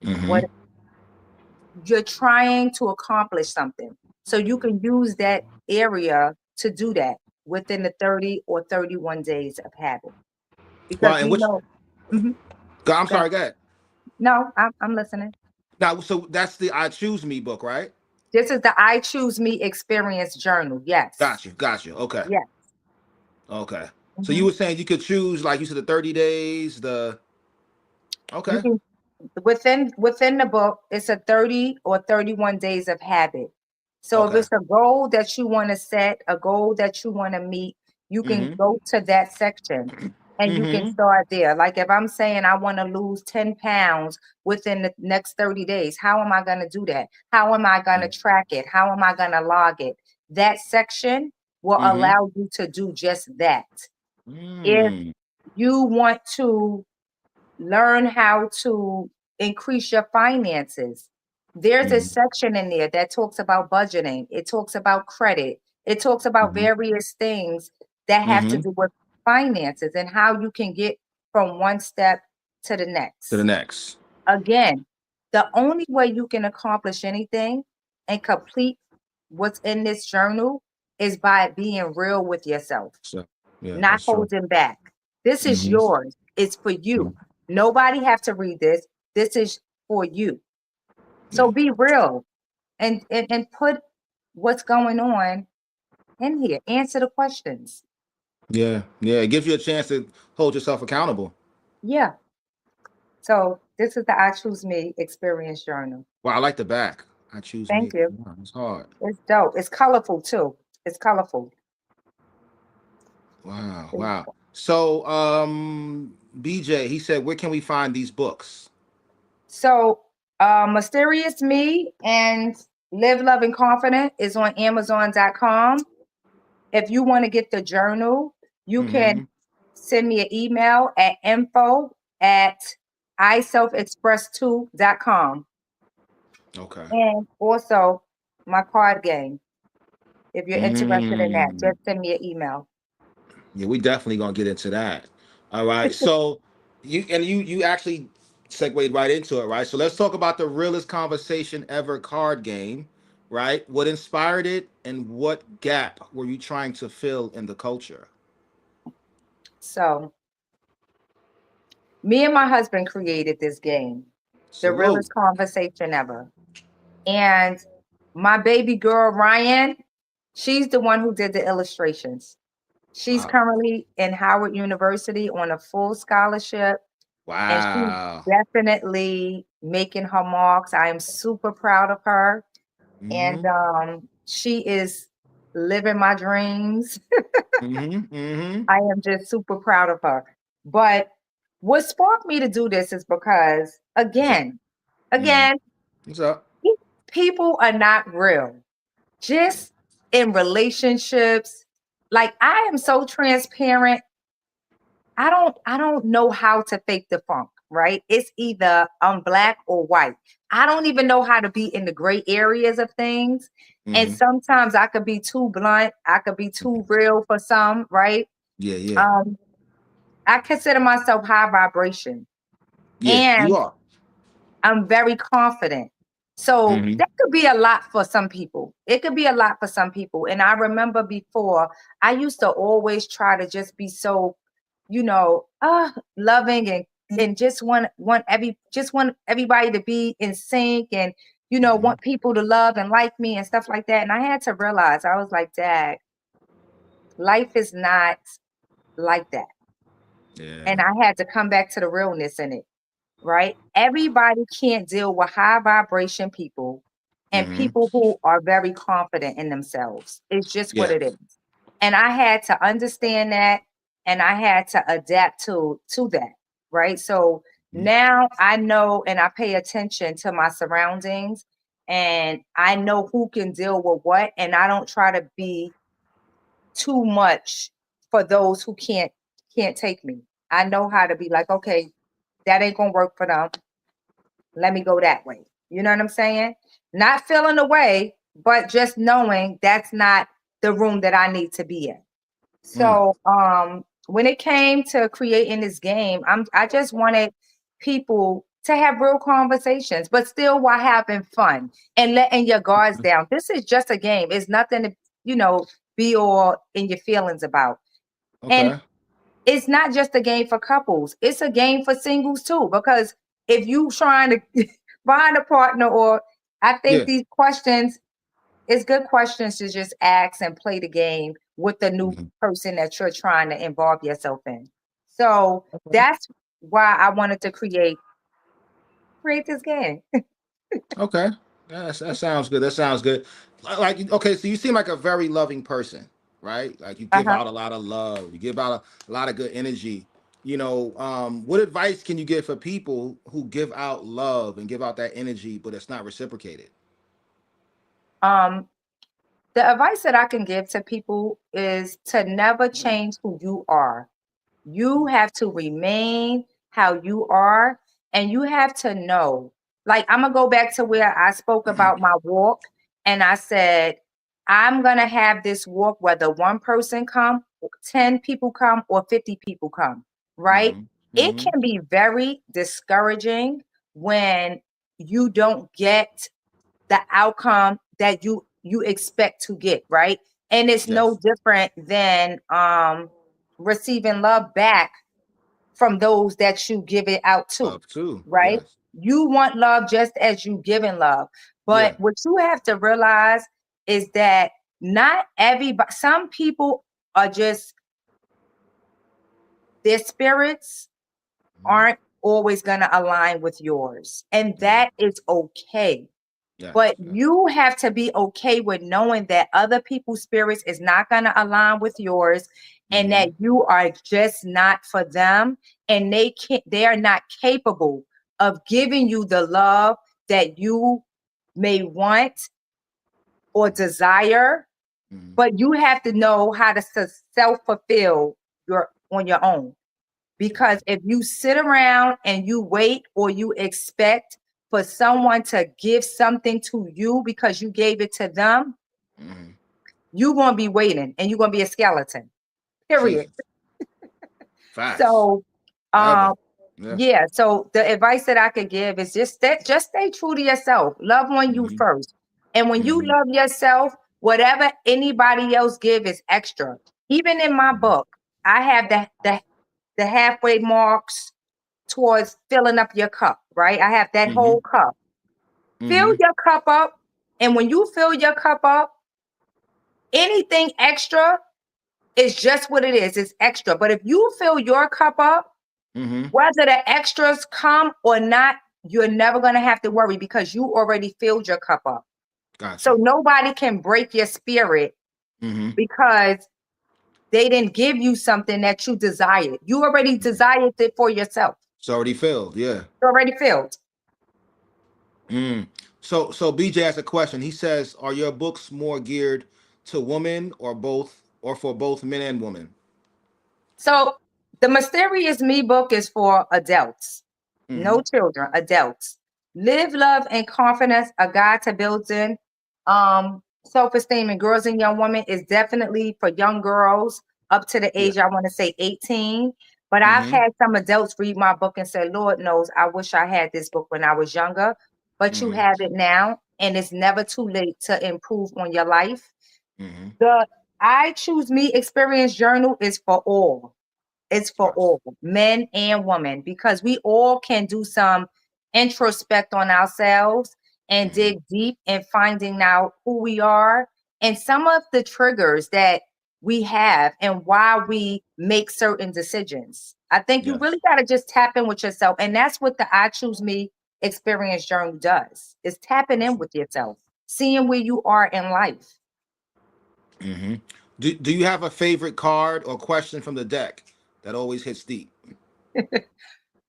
Mm-hmm. What you're trying to accomplish something. So you can use that area to do that within the 30 or 31 days of habit. Because Well, and we which know, mhm, I'm go ahead. sorry, go ahead. No, I'm listening. Now, so that's the I Choose Me book, right? This is the I Choose Me Experience Journal. Yes. Got you. Okay. Yes. Okay. So you Mhm. were saying you could choose, like you said, the 30 days, the You okay. can within the book, it's a 30 or 31 days of habit. So if Okay. it's a goal that you want to set, a goal that you want to meet, you can Mm-hmm. go to that section and you can Mm-hmm. start there. Like if I'm saying I want to lose 10 pounds within the next 30 days, how am I going to do that? How am I going to track it? How am I going to log it? That section will Mm-hmm. allow you to do just that. If Mm. you want to learn how to increase your finances, there's a Mm-hmm. section in there that talks about budgeting. It talks about credit. It talks about Mm-hmm. various things that have to Mm-hmm. do with finances and how you can get from one step to the To the next. next. Again, the only way you can accomplish anything and complete what's in this journal is by being real with yourself, So yeah, not that's true. holding back. This is Mm-hmm. yours. It's for you. Nobody have to read this. This is for you. Yeah. So be real and put what's going on in here. Answer the questions. Yeah. Yeah. It gives you a chance to hold yourself accountable. Yeah. So this is the I Choose Me experience journal. Wow, I like the back. I choose Thank me. you. Wow, it's hard. It's dope. It's colorful too. It's colorful. Wow, wow. So, BJ, he said, where can we find these books? So, Mysterious Me and Live Loving Confident is on Amazon.com. If you want to get the journal, you can Mm-hmm. send me an email at info at iselfexpress2.com. Okay. And also my card game. If you're interested in that, Mm. just send me an email. Yeah, we definitely gonna get into that. All right. So you actually segued right into it, right? So let's talk about the realest conversation ever card game, right? What inspired it and what gap were you trying to fill in the culture? So, me and my husband created this game, the Salute. realest conversation ever. And my baby girl, Ryan, she's the one who did the illustrations. She's Wow. currently in Howard University on a full scholarship, and she's Wow. definitely making her marks. I am super proud of her. And Mm-hmm. she is living my dreams. Mm-hmm. Mm-hmm. I am just super proud of her. But what sparked me to do this is because, What's up? Mm-hmm. again, What's up? people are not real. Just in relationships, like I am so transparent. I don't know how to fake the funk, right? It's either I'm black or white. I don't even know how to be in the gray areas of things. And Mm-hmm. sometimes I could be too blunt, I could be too real for some, right? Yeah, yeah. Um, I consider myself high vibration Yeah, you and are. I'm very confident. So Mm-hmm. that could be a lot for some people. It could be a lot for some people. And I remember before, I used to always try to just be so, loving and just want everybody to be in sync and Mm-hmm. want people to love and like me and stuff like that. And I had to realize I was like, Dad, life is not like that. Yeah. And I had to come back to the realness in it, right? Everybody can't deal with high vibration people and Mm-hmm. people who are very confident in themselves. It's just what Yeah. it is. And I had to understand that and I had to adapt to that, right? So Mm-hmm. now I know and I pay attention to my surroundings and I know who can deal with what and I don't try to be too much for those who can't take me. I know how to be like, okay, that ain't gonna work for them. Let me go that way. You know what I'm saying? Not feeling the way, but just knowing that's not the room that I need to be in. Mm. So when it came to creating this game, I just wanted people to have real conversations, but still while having fun and letting your guards down. This is just a game. It's nothing to, you know, be all in your feelings about. And Okay. it's not just a game for couples, it's a game for singles too. Because if you trying to find a partner, or I think Yeah. these questions, it's good questions to just ask and play the game with the new Mhm. person that you're trying to involve yourself in. So Okay. that's why I wanted to create this game. Okay. Yeah, that sounds good. That sounds good. Like, okay, so you seem like a very loving person, right? Like you give Uh-huh. out a lot of love. You give out a lot of good energy. What advice can you give for people who give out love and give out that energy, but it's not reciprocated? Um, The advice that I can give to people is to never change who you are. You have to remain how you are, and you have to know. Like, I'm gonna go back to where I spoke about my walk, and I said, I'm gonna have this walk whether one person come, 10 people come, or 50 people come, right? Mm-hmm. It Mm-hmm. can be very discouraging when you don't get the outcome that you expect to get, right? And it's no Yes. different than receiving love back from those that you give it out to, Love too. right? Yes. You want love just as you giving love. But Yeah. what you have to realize is that not everybody, some people are just, their spirits Mm-hmm. aren't always going to align with yours. And Mm-hmm. that is okay. But Yes. Yes. you have to be okay with knowing that other people's spirits is not going to align with yours, and Mm-hmm. that you are just not for them, and they are not capable of giving you the love that you may want or desire. Mm-hmm. But you have to know how to self-fulfill your on your own. Because Gotcha. if you sit around and you wait, or you expect for someone to give something to you because you gave it to them, Mm-hmm. you're going to be waiting and you're going to be a skeleton, period. Jesus. Facts. So, Ever. um, Yeah. yeah. So the advice that I could give is just stay true to yourself. Love on you Mm-hmm. first. And when you Mm-hmm. love yourself, whatever anybody else give is extra. Even in my Mm-hmm. book, I have the halfway marks towards filling up your cup, right? I have that Mm-hmm. whole cup. Fill Mm-hmm. your cup up. And when you fill your cup up, anything extra is just what it is. It's extra. But if you fill your cup up, Mm-hmm. whether the extras come or not, you're never going to have to worry because you already filled your cup up. So Gotcha. nobody can break your spirit Mm-hmm. because they didn't give you something that you desired. You already Mm-hmm. desired it for yourself. It's already filled. Yeah. It's already filled. Mm. So BJ has a question. He says, "Are your books more geared to women or both, or for both men and women?" So the Mysterious Me book is for adults, Mm-hmm. no children, adults. Live, Love, and Confidence, a guide to building self-esteem in girls and young women is definitely for young girls up to the Yeah. age, I want to say 18. But I've Mm-hmm. had some adults read my book and say, Lord knows, I wish I had this book when I was younger. But you Mm-hmm. have it now, and it's never too late to improve on your life. Mm-hmm. The I Choose Me Experience Journal is for all. It's for Gotcha. all, men and women, because we all can do some introspect on ourselves and Mm-hmm. dig deep in finding out who we are and some of the triggers that we have and why we make certain decisions. I think you Yes. really got to just tap in with yourself. And that's what the I Choose Me Experience Journal does, is tapping in Awesome. with yourself, seeing where you are in life. Mm-hmm. Do you have a favorite card or question from the deck that always hits deep?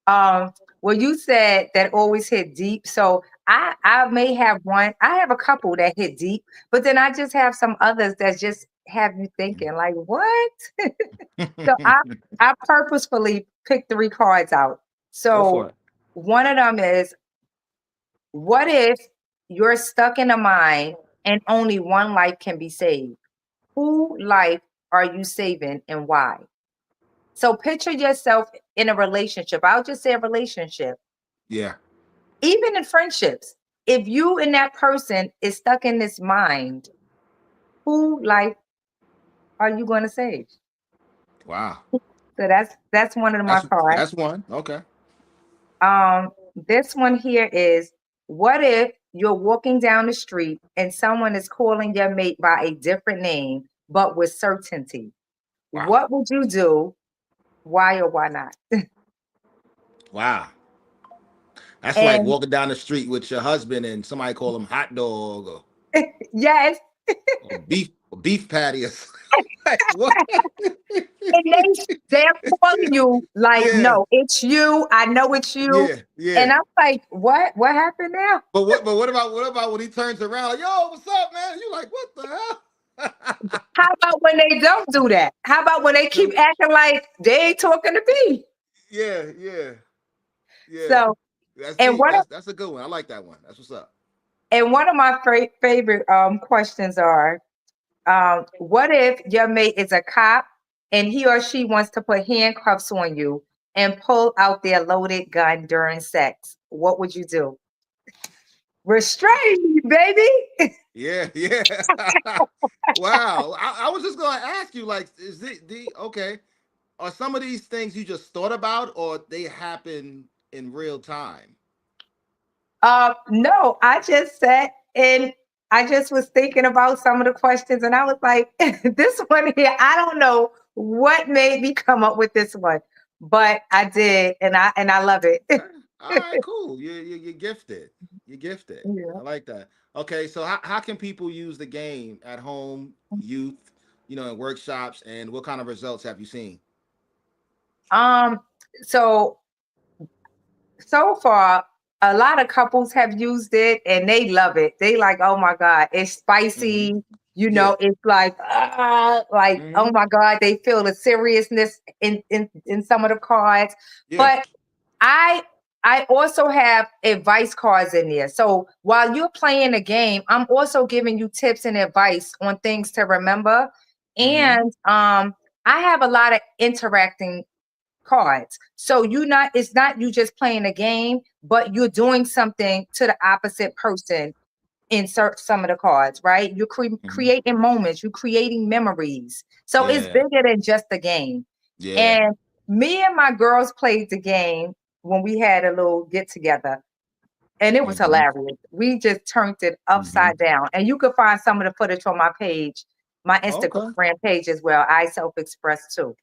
Um, well, you said that always hit deep. So I may have one. I have a couple that hit deep, but then I just have some others that just have you thinking, like, what? So I purposefully picked three cards out. Go for So it. one of them is, what if you're stuck in a mine and only one life can be saved? Who life are you saving and why? So picture yourself in a relationship. I'll just say a relationship. Yeah. Even in friendships, if you and that person is stuck in this mind, who life are you going to save? Wow. So that's one of my cards. That's one. Okay. This one here is, what if you're walking down the street and someone is calling your mate by a different name, but with certainty? Wow. What would you do? Why or why not? Wow. That's like And walking down the street with your husband and somebody call him hot dog yes, or beef patty. Like, what? and they're calling you like, Yeah. no, it's you. I know it's you. Yeah. Yeah. And I'm like, what? What happened now? But what about when he turns around like, yo, what's up, man? You like, what the hell? How about when they don't do that? How about when they keep So acting like they ain't talking to me? yeah, yeah, yeah. So, That's and deep. one of That's a good one. I like that one. That's what's up. my favorite questions are, what if your mate is a cop and he or she wants to put handcuffs on you and pull out their loaded gun during sex? What would you do? Restrain me, baby. Yeah, yeah. Wow. I was just gonna ask you, like, is it the okay? Are some of these things you just thought about, or they happen in real time? No, I just sat and I just was thinking about some of the questions, and I was like, this one here, I don't know what made me come up with this one, but I did, and I love it. Okay. All right, cool. You're gifted. You're gifted. Yeah. I like that. Okay, so how can people use the game at home, youth, in workshops, and what kind of results have you seen? Um, so so far, a lot of couples have used it and they love it. They like, oh my God, it's Hmm. spicy. Yeah. It's like, oh Hmm. my God, they feel the seriousness in some of the cards. Yeah. But I I also have advice cards in there. So while you're playing the game, I'm also giving you tips and advice on things to remember. Hmm. And I have a lot of interacting cards. So it's not you just playing a game, but you're doing something to the opposite person. Insert some of the cards, right? You're Hmm. creating moments, you're creating memories. So it's Yeah. bigger than just a game. Yeah. And me and my girls played the game when we had a little get together, and it was Hmm. hilarious. We just turned it Hmm. upside down. And you can find some of the footage on my page, my Okay. Instagram page as well. I self express too.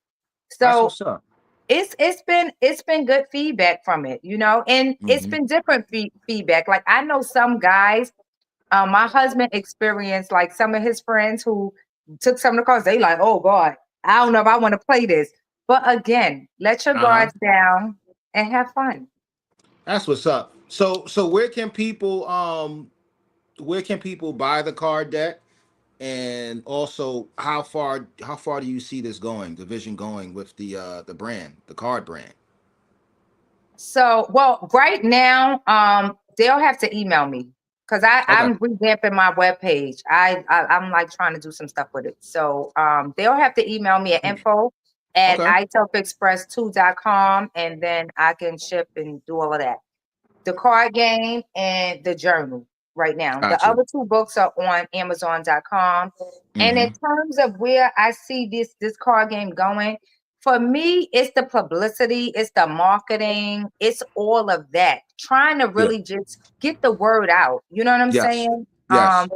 That's So what's up. it's been good feedback from it, and it's Hmm. been different feedback. Like I know some guys, my husband experienced like some of his friends who took some of the calls. They like, oh God, I don't know if I want to play this. But again, let your Uh-huh. guards down and have fun. That's what's up. So where can people buy the card deck? And also how far do you see this going, the vision going with the brand, the card brand? So, well, right now, they'll have to email me because Okay. I'm revamping my webpage. I'm like trying to do some stuff with it. So, they'll have to email me at info at Okay. iselfexpress2.com, and then I can ship and do all of that. The card game and the journal right now. The Got you. other two books are on Amazon.com. And in Mm-hmm. terms of where I see this card game going, for me, it's the publicity, it's the marketing, it's all of that. Trying to Yeah. really just get the word out. You know what I'm Yes. saying? Yes.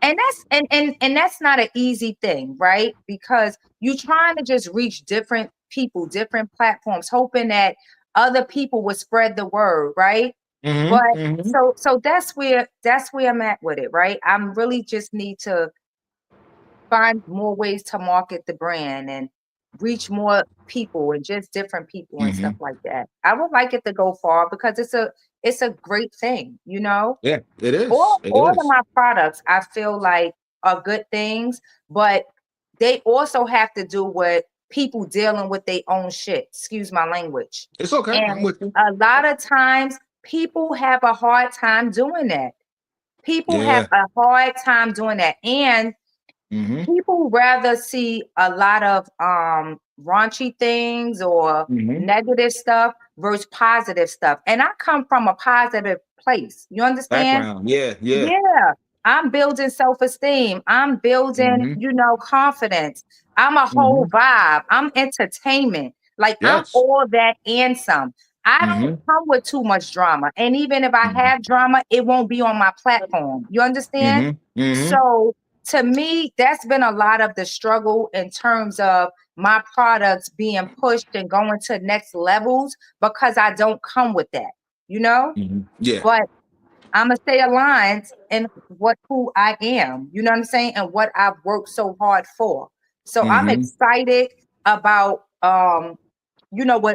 And that's not an easy thing, right? Because you're trying to just reach different people, different platforms, hoping that other people would spread the word, right? But Mm-hmm. Mm-hmm. so that's where I'm at with it, right? I'm really just need to find more ways to market the brand and reach more people and just different people and Mm-hmm. stuff like that. I would like it to go far because it's a great thing, you know? Yeah, it is. It All of is. my products I feel like are good things, but they also have to do with people dealing with their own shit. Excuse my language. It's okay. I'm And with you. a lot of times people have a hard time doing that. People have Yeah. a hard time doing that. And Mm-hmm. people rather see a lot of raunchy things or Mm-hmm. negative stuff versus positive stuff. And I come from a positive place. You understand? Background. Yeah. Yeah. Yeah, I'm building self-esteem. I'm building, Mm-hmm. confidence. I'm a whole Mm-hmm. vibe. I'm entertainment. Like I'm Yes. all that and some. I don't Mm-hmm. come with too much drama. And even if I Mm-hmm. have drama, it won't be on my platform. You understand? Mm-hmm. Mm-hmm. So to me, that's been a lot of the struggle in terms of my products being pushed and going to next levels because I don't come with that, you know? Mm-hmm. Yeah. But I'ma stay aligned in what who I am, you know what I'm saying, and what I've worked so hard for. So I'm Mm-hmm. excited about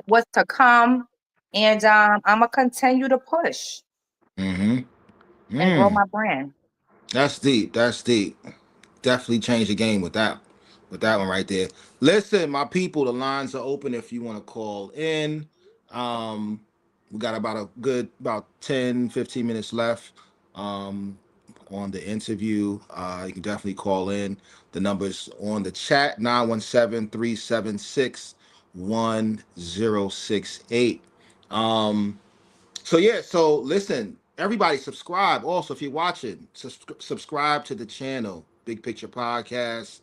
what's to come, and I'ma continue to push Mm-hmm. and grow Mm. my brand. That's deep. That's deep. definitely changed the game with that one right there. Listen, my people, the lines are open if you want to call in. Um, we got about a good about 10, 15 minutes left on the interview. You can definitely call in. The numbers on the chat 917-376-1068. So yeah, so listen, everybody subscribe. Also, if you're watching, subscribe to the channel, Big Picture Podcast.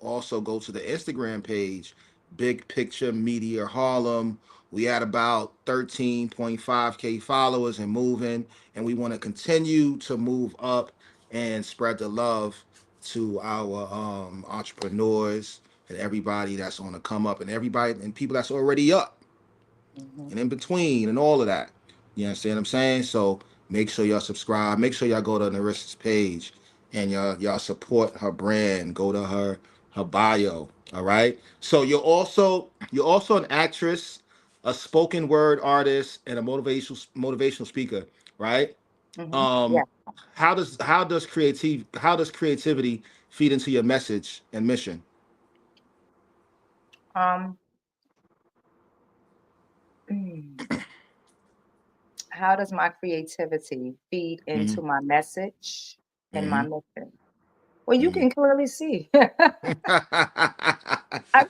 Also go to the Instagram page, Big Picture Media Harlem. We had about 13.5K followers and moving, and we want to continue to move up and spread the love to our entrepreneurs and everybody that's on the come up and everybody and people that's already up Mhm. and in between and all of that. You understand what I'm saying? So make sure y'all subscribe. Make sure y'all go to Nerissa's page and y'all support her brand. Go to her bio. All right. So you're also an actress, a spoken word artist, and a motivational speaker, right? Yeah. Um, how does creativity feed into your message and mission? Um, mm, how does my creativity feed Mm-hmm. into my message and my Mm-hmm. mission? Well, you Mm-hmm. can clearly see. I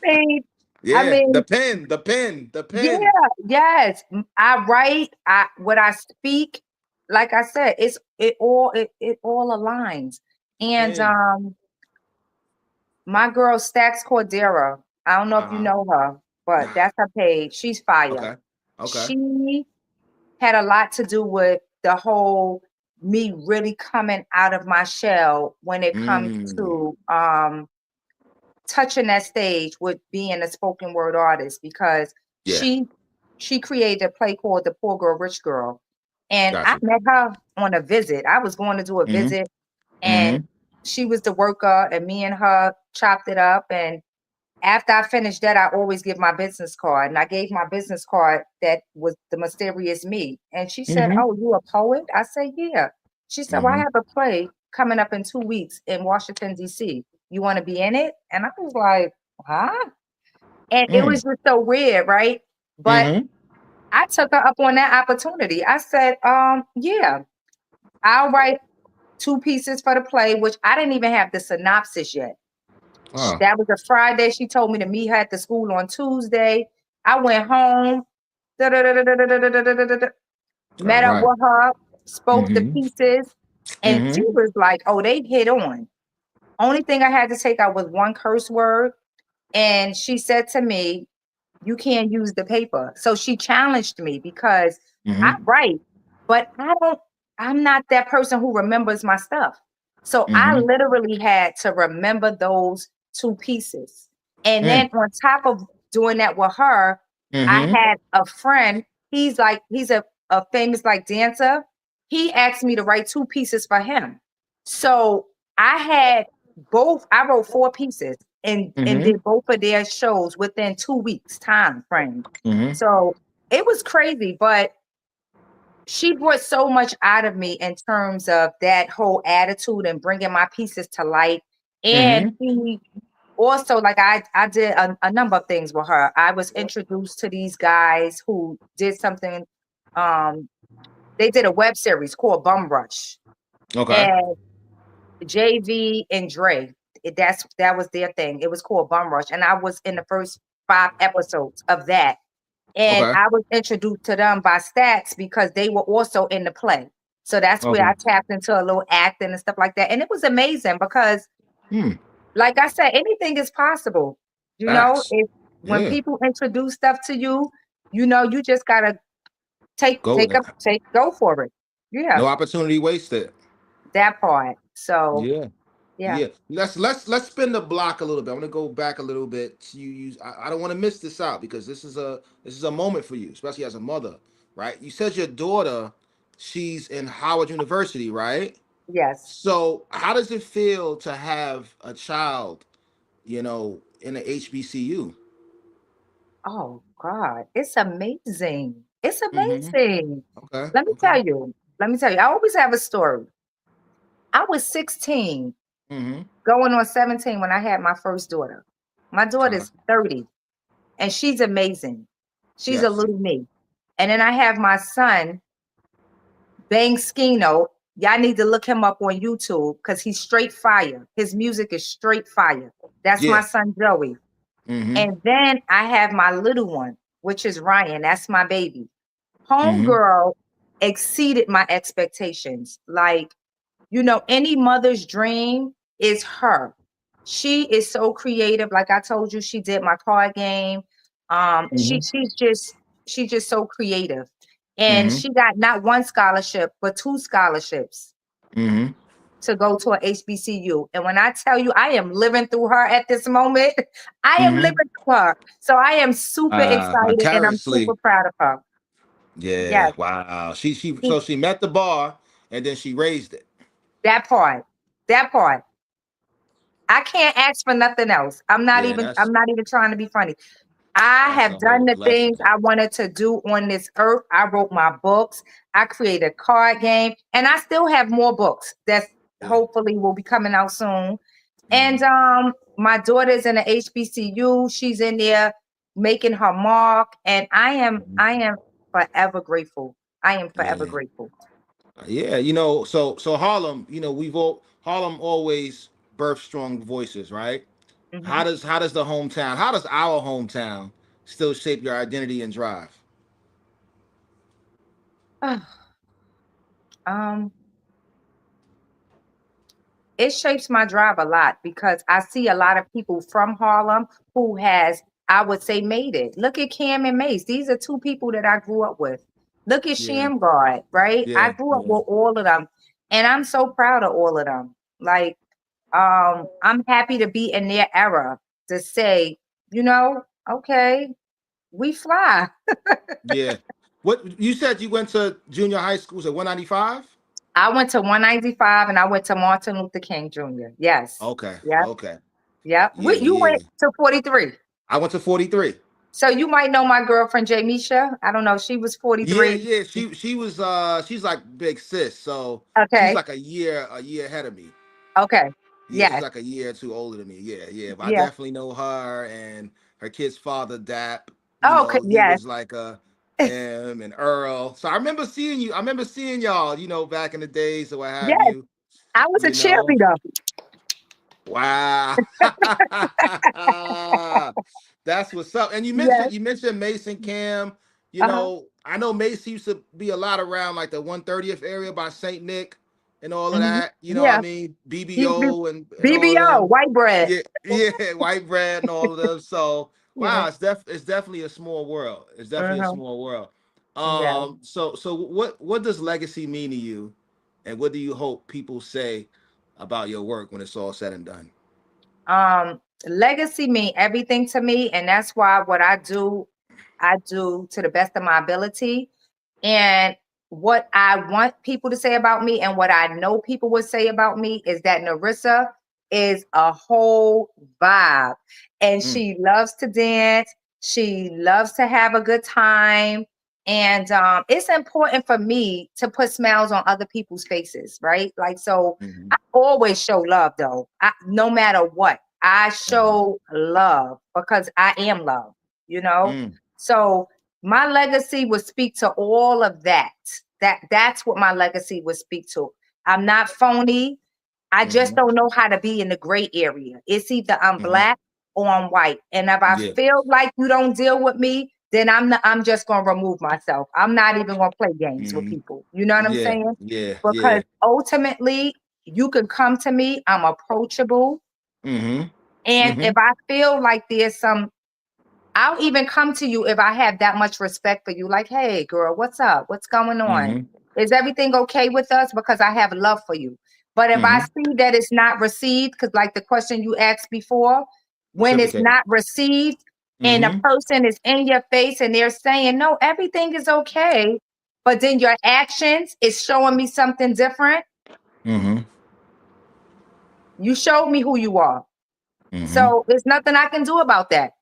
mean, I Yeah, the mean, pen, the pen, the yeah, pen, yes. I write, what I speak, like I said, it all aligns. the And pen. my girl Stax Cordera, I don't know if you Uh-huh. know her, but that's her page. She's fire. Okay. Okay. She had a lot to do with the whole me really coming out of my shell when it comes Mm. to touching that stage with being a spoken word artist because Yeah. she she created a play called The Poor Girl Rich Girl. And I Gotcha. met her on a visit. I was going to do a Mm-hmm. visit and Mm-hmm. she was the worker and me and her chopped it up. And after I finished that, I always give my business card. And I gave my business card that was the mysterious me. And she said, Mm-hmm. "Oh, you a poet?" I said, "Yeah." She said, "Well, I Mm-hmm. have a play coming up in 2 weeks in Washington, D.C. You want to be in it?" And I was like, "Huh?" And it Mm. was just so weird, right? But Mm-hmm. I took her up on that opportunity. I said, yeah, I'll write 2 pieces for the play, which I didn't even have the synopsis yet. Oh. That was a Friday. She told me to meet her at the school on Tuesday. I went home, da-da-da-da-da-da-da-da-da-da-da, All met up right. with her, spoke the Mm-hmm. pieces, and she Mm-hmm. was like, "Oh, they hit on." Only thing I had to take out was one curse word. And she said to me, "You can't use the paper." So she challenged me because I Mm-hmm. write, but I'm not that person who remembers my stuff. So I Mm-hmm. literally had to remember those 2 pieces. And Mm. then on top of doing that with her, I Mm-hmm. had a friend. He's a famous like dancer. He asked me to write 2 pieces for him. So I had I wrote 4 pieces and Mm-hmm. did both of their shows within 2 weeks time frame. Mm-hmm. So it was crazy, but she brought so much out of me in terms of that whole attitude and bringing my pieces to light. And Mm-hmm. she also, like I did a number of things with her. I was introduced to these guys who did something. Um, they did a web series called Bum Rush, Okay. and JV and Dre. That was their thing. It was called Bum Rush, and I was in the first 5 episodes of that. And Okay. I was introduced to them by Stats because they were also in the play. So that's where I Okay. tapped into a little acting and stuff like that. And it was amazing because, Hmm. like I said, anything is possible. Facts. If when Yeah. people introduce stuff to you, you just gotta Go with it. go for it. Yeah, No opportunity wasted. that part. So Yeah. yeah, Yeah, let's spin the block a little bit. I want to go back a little bit. I don't want to miss this out because this is a moment for you, especially as a mother, right? You said your daughter, she's in Howard University, right? yes. So how does it feel to have a child, in a HBCU? Oh God, it's amazing. It's Mm-hmm. amazing. Okay. Let me Okay. tell you. Let me tell you. I always have a story. I was 16. Mm-hmm. going on 17 when I had my first daughter. My Okay. daughter's 30 and she's amazing. She's a Yes. little me. And then I have my son, Bang Skino. Y'all need to look him up on YouTube because he's straight fire. His music is straight fire. That's my Yeah. son, Joey. Mm-hmm. And then I have my little one, which is Ryan. That's my baby. Mm-hmm. Homegirl exceeded my expectations. Like, any mother's dream is her. She is so creative. Like I told you, she did my card game. Um, she Mm-hmm. she's just she's just so creative. And Mm-hmm. she got not one scholarship, but two scholarships Mm-hmm. to go to a HBCU. And when I tell you I am living through her at this moment, I am living Mm-hmm. through her. So I am super excited and I'm super Vicariously. proud of her. Yeah. Yes, Wow. She she- so she met the bar and then she raised it. that part. That part. I can't ask for nothing else. I'm not Yeah, even I'm not even trying to be funny. I that's have a done whole the blessing. things I wanted to do on this earth. I wrote my books. I created a card game, and I still have more books that Yeah. hopefully will be coming out soon. Mm-hmm. And my daughter's in the HBCU. She's in there making her mark, and Mm-hmm. I am forever grateful. I am forever Yeah. grateful. Yeah, so Harlem, we've all Harlem always birth strong voices, right? Mhm. How does the hometown, how does our hometown still shape your identity and drive? um, it shapes my drive a lot because I see a lot of people from Harlem who has, I would say, made it. Look at Cam and Mace. These are two people that I grew up with. Look at Yeah, Shamgard, right? I yeah, grew up yeah, with all of them, and I'm so proud of all of them. Like, I'm happy to be in their era to say, okay, we fly. yeah. What you said you went to junior high school at 195? I went to 195 and I went to Martin Luther King Jr. Yes. Okay, Yep. okay. Yep. Yeah, You yeah. went to 43. I went to 43. So you might know my girlfriend Jamisha. I don't know. She was Yeah, 43. yeah. She was she's like big sis, so she's Okay. like a year ahead of me. Okay. Yeah, she's Yes. like a year or two older than me. Yeah, yeah. But I Yeah. definitely know her and her kid's father, Dap. Oh, okay. He Yes. was like him and Earl. So I remember seeing you. I remember seeing y'all, back in the days or what have Yes. you. I was a You know. cheerleader. Wow. That's what's up. And you Yes. mentioned you mentioned Mason Cam. Uh-huh. I know Mason used to be a lot around like the 130th area by St. Nick and all of Hmm. that. You know what I Yeah. mean? He, BBO and all of BBO, them. white bread. Yeah, yeah, white bread and all of them. So Yeah. wow, it's definitely a small world. It's definitely a Uh-huh. small world. Yeah. So what does legacy mean to you, and what do you hope people say about your work when it's all said and done? Legacy mean everything to me, and that's why what I do to the best of my ability. And what I want people to say about me and what I know people would say about me is that Nerissa is a whole vibe. And Mm, she loves to dance. She loves to have a good time. And it's important for me to put smiles on other people's faces, right? Like, so mm-hmm, I always show love though. No matter what, I mm-hmm, show love because I am love, you know? mm, So my legacy would speak to all of that. That's what my legacy would speak to. I'm not phony. I just mm-hmm, don't know how to be in the gray area. It's either I'm mm-hmm. black or I'm white. And if I Yeah. feel like you don't deal with me, then I'm just gonna remove myself. I'm not even gonna play games with Mm-hmm. people. You know what I'm Yeah. saying? Yeah. Because Yeah. ultimately you can come to me, I'm approachable. Mm-hmm. And Mm-hmm. if I feel like there's some I'll even come to you if I have that much respect for you. Like, hey, girl, what's up? What's going on? Mm-hmm. Is everything okay with us? Because I have love for you. But if I Mm-hmm. see that it's not received, because like the question you asked before, when it's Reciprocated. not received and a Mm-hmm. person is in your face and they're saying, no, everything is okay, but then your actions is showing me something different, Mm-hmm. you showed me who you are. Mm-hmm. So there's nothing I can do about that.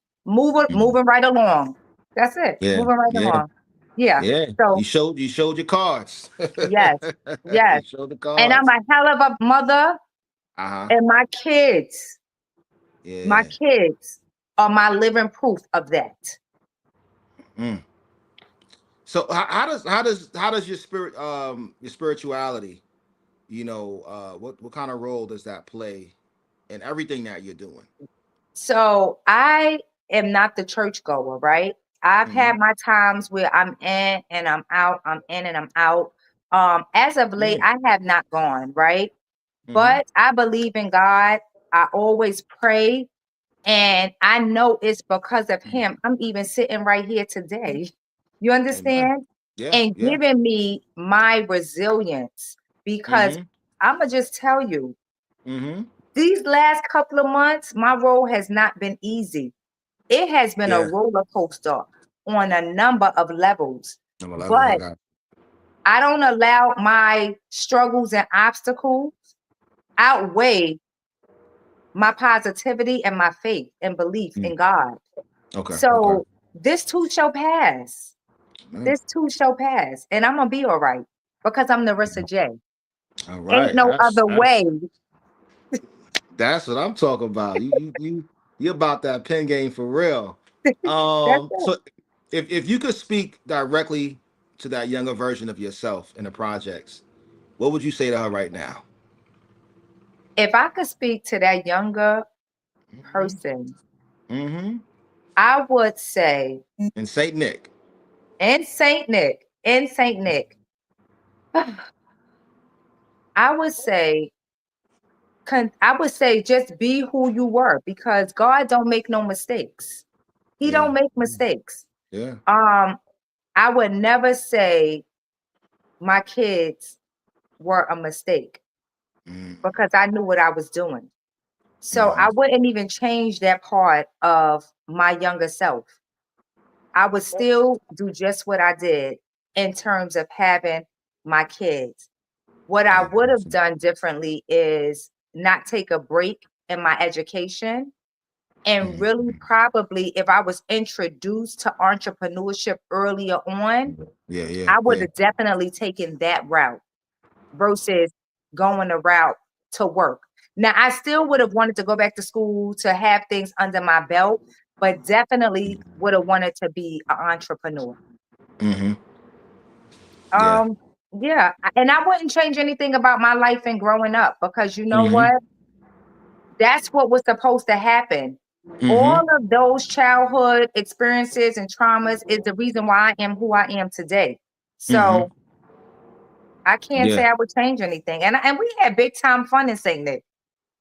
Mm-hmm. Moving right along. That's it. Yeah. Moving right Yeah. along. Yeah. Yeah. So You showed your cards. yes, yes. You showed the And I'm cards. a hell of a mother. Uh-huh. And my Yeah. kids are my living proof of that. Mm. So how does your spirituality, what kind of role does that play in everything that you're doing? So I am not the churchgoer, right? I've Mm-hmm. had my times where I'm in and I'm out, I'm in and I'm out. As of late, Mm. I have not gone, right? Mm-hmm. But I believe in God. I always pray, and I know it's because of Him. I'm even sitting right here today. You Amen. understand? Yeah, And yeah. giving me my resilience because Mm-hmm. I'm gonna just tell you, Mm-hmm. these last couple of months, my role has not been easy. It has been a Yeah. roller coaster on a number of levels, I'm a level. I but got. I don't allow my struggles and obstacles outweigh my positivity and my faith and belief Mm. in God. Okay. Okay. So this too shall pass. Mm. This too shall pass. And I'm gonna be all right because I'm Nerissa J. All Ain't right. no That's other way. that's that's what I'm talking about. You about that pen game for real. That's it. So if you could speak directly to that younger version of yourself in the projects, what would you say to her right now? If I could speak to that younger Mm-hmm. person, Mm-hmm. I would say, And Saint Nick. In Saint Nick, I would say, I would say just be who you were because God don't make no mistakes. He Yeah. don't make mistakes. Yeah. Um, I would never say my kids were a mistake Mm-hmm. because I knew what I was doing. So Mm-hmm. I wouldn't even change that part of my younger self. I would still do just what I did in terms of having my kids. What I Yeah. would have done differently is not take a break in my education. And really, Mhm. probably, if I was introduced to entrepreneurship earlier on, Yeah. Yeah. I would Yeah. have definitely taken that route versus going the route to work. Now, I still would have wanted to go back to school to have things under my belt, but definitely would have wanted to be an entrepreneur. Mm-hmm. Yeah. Um, yeah, and I wouldn't change anything about my life and growing up because you know Mm-hmm. what? That's what was supposed to happen. Mm-hmm. All of those childhood experiences and traumas is the reason why I am who I am today. Mm-hmm. So I can't say Yeah. I would change anything. And we had big time fun in St. Nick,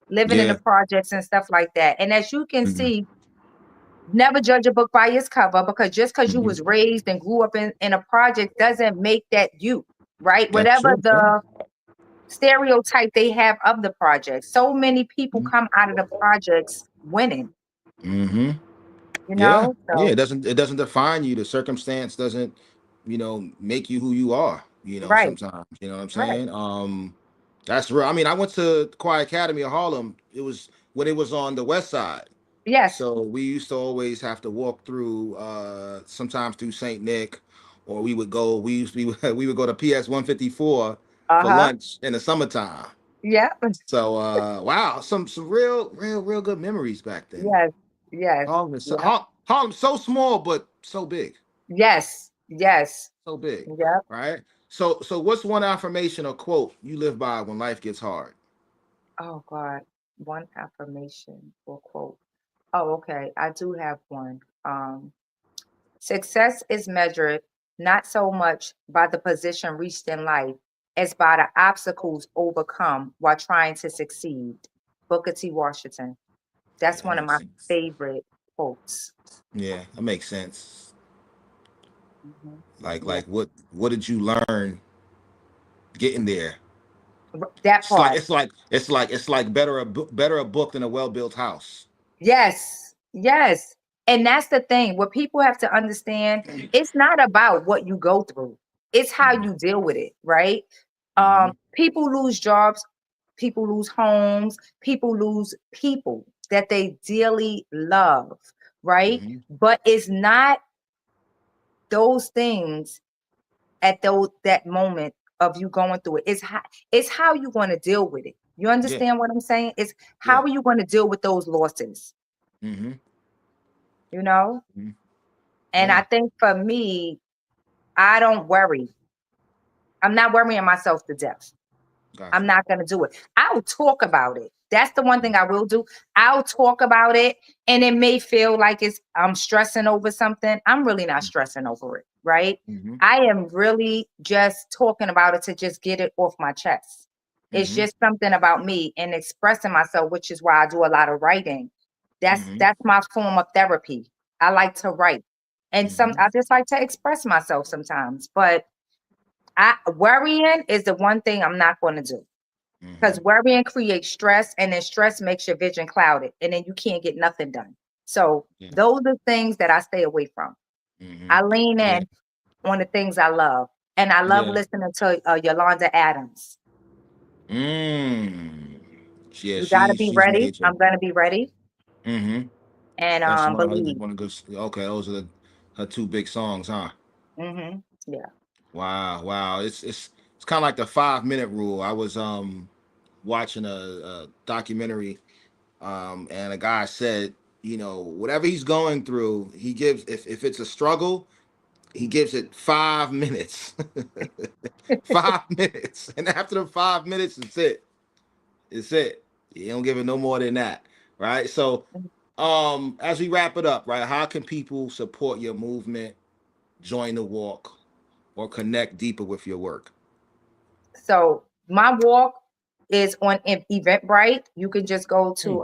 living in the Yeah. projects and stuff like that. And as you can Mm-hmm. see, never judge a book by its cover because just because you Mm-hmm. was raised and grew up in a project doesn't make that you, right? That's Whatever true. Yeah. the stereotype they have of the project. So many people come out of the projects winning, Mm-hmm. you Yeah. know? Yeah. So It doesn't define you. The circumstance doesn't, make you who you are, right, sometimes. You know what I'm right. saying? That's real. I mean, I went to Choir Academy of Harlem. It was when it was on the west side. Yes. So we used to always have to walk through sometimes through St. Nick, or we would go to PS 154 for Uh-huh. lunch in the summertime. Yeah. So wow, some real good memories back then. Yes. Yes. Yeah. Harlem so small but so big. Yes. Yes. So big. Yep. Right? So what's one affirmation or quote you live by when life gets hard? Oh God. One affirmation or quote. Oh, okay. I do have one. Success is measured not so much by the position reached in life as by the obstacles overcome while trying to succeed. Booker T. Washington. Yeah, That's that one of makes my sense. favorite quotes. Yeah, that makes sense. Mhm. Like Yeah, like what did you learn getting there? that It's like part. it's like it's like better a book than a well-built house. Yes, yes. And that's the thing. What people have to understand, it's not about what you go through. It's how Mm-hmm. you deal with it, right? Mm-hmm. People lose jobs, people lose homes, people lose people that they dearly love, right? Mm-hmm. But it's not those things at those that moment of you going through it. It's how you're going to deal with it. You Yeah. understand what I'm saying? It's how Yeah. are you going to deal with those losses? Mm-hmm. You know? Mm-hmm. And I Yeah. think for me, I don't worry. I'm not worrying myself to death. I'm Gotcha. not going to do it. I'll talk about it. That's the one thing I will do. I'll talk about it, and it may feel like I'm stressing over something. I'm really not stressing over it, right? Mm-hmm. I am really just talking about it to just get it off my chest. It's Mm-hmm. just something about me and expressing myself, which is why I do a lot of writing. That's Mm-hmm. that's my form of therapy. I like to write. And Mm-hmm. I just like to express myself sometimes. But worrying is the one thing I'm not going to do. Mm-hmm. Because worrying creates stress, and then stress makes your vision clouded, and then you can't get nothing done. So Yeah. those are things that I stay away from. Mm-hmm. I lean Yeah. in on the things I love, and I love Yeah. listening to Yolanda Adams. Mm. Yeah, You got to be she's ready. major. I'm gonna be ready, Mm-hmm. and That's believe. one of good. Okay, those are her two big songs, huh? Yeah. Wow, wow. It's kind of like the 5 minute rule. I was watching a documentary, and a guy said, whatever he's going through, he gives if it's a struggle, he gives it 5 minutes. 5 minutes, and after the 5 minutes, it's it. It's it. You don't give it no more than that, right? So, as we wrap it up, right? How can people support your movement, join the walk, or connect deeper with your work? So my walk is on Eventbrite. You can just go Mm, to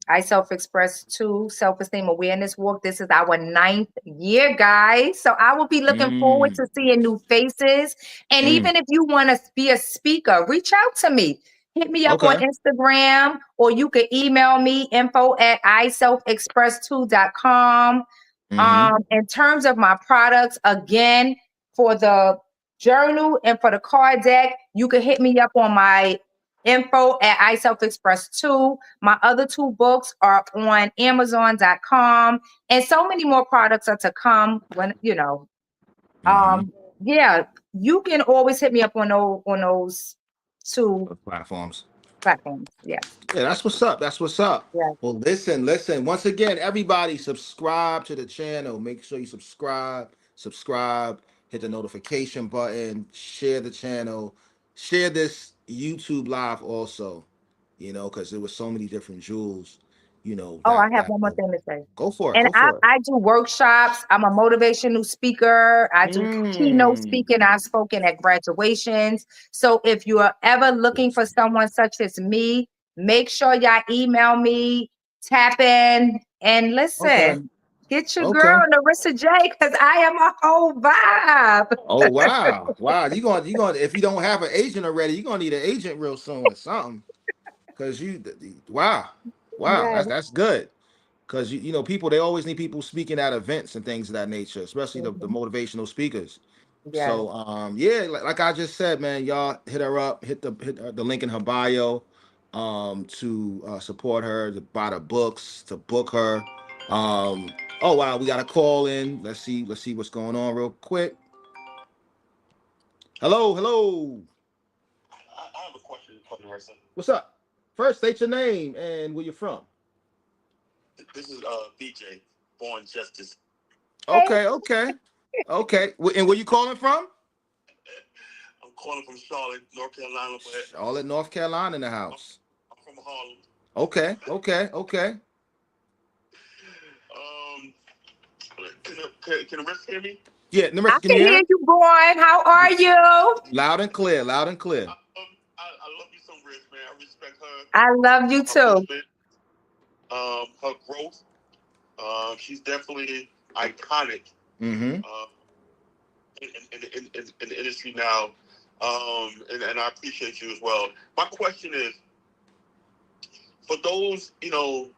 I Self Express 2 Self Esteem Awareness Walk. This is our ninth year, guys. So I will be looking forward mm, to seeing new faces. And mm. even if you want to be a speaker, reach out to me. Hit me up on Okay. Instagram, or you can email me info at iselfexpress2.com. Mm-hmm. In terms of my products, again, for the journal and for the card deck, you can hit me up on my info at iSelfExpress2. My other two books are on Amazon.com, and so many more products are to come when. Mm-hmm. Yeah, you can always hit me up on those two Platforms. platforms. Yes. Yeah, that's what's up. That's what's up. Yes. Well, listen. Once again, everybody subscribe to the channel. Make sure you subscribe, hit the notification button, share the channel, share this YouTube live also, because there was so many different jewels, Oh, I that have that one more thing to say. go for it. And Go for it. I do workshops. I'm a motivational speaker. I do keynote Mm. speaking. I've spoken at graduations. So if you are ever looking for someone such as me, make sure y'all email me, tap in, and Okay. listen. Get your girl Okay. Nerrissa J, because I am a whole vibe. Oh wow. Wow. You going if you don't have an agent already, you're gonna need an agent real soon or something. Cause wow, wow, Yes. that's good. Cause people, they always need people speaking at events and things of that nature, especially the Mhm. motivational speakers. Yes. So yeah, like I just said, man, y'all hit her up, hit the link in her bio, to support her, to buy the books, to book her. Um, oh wow, we got a call in. Let's see what's going on real quick. Hello, hello. I have a question for Nerissa. What's up? First, state your name and where you're from. This is BJ, Born Justice. Hey. Okay, okay, okay. And where you calling from? I'm calling from Charlotte, North Carolina, but Charlotte, North Carolina in the I'm, house. I'm from Harlem. Okay, okay, okay. Um, can Nerissa hear me? Yeah, I Nerissa, can can you hear hear? you, born. How are you? Loud and clear, loud and clear. I love you some, Riz, man. I respect I love you her too. movement, her growth. She's definitely iconic Mm-hmm. uh, in the industry now. And I appreciate you as well. My question is, for those, the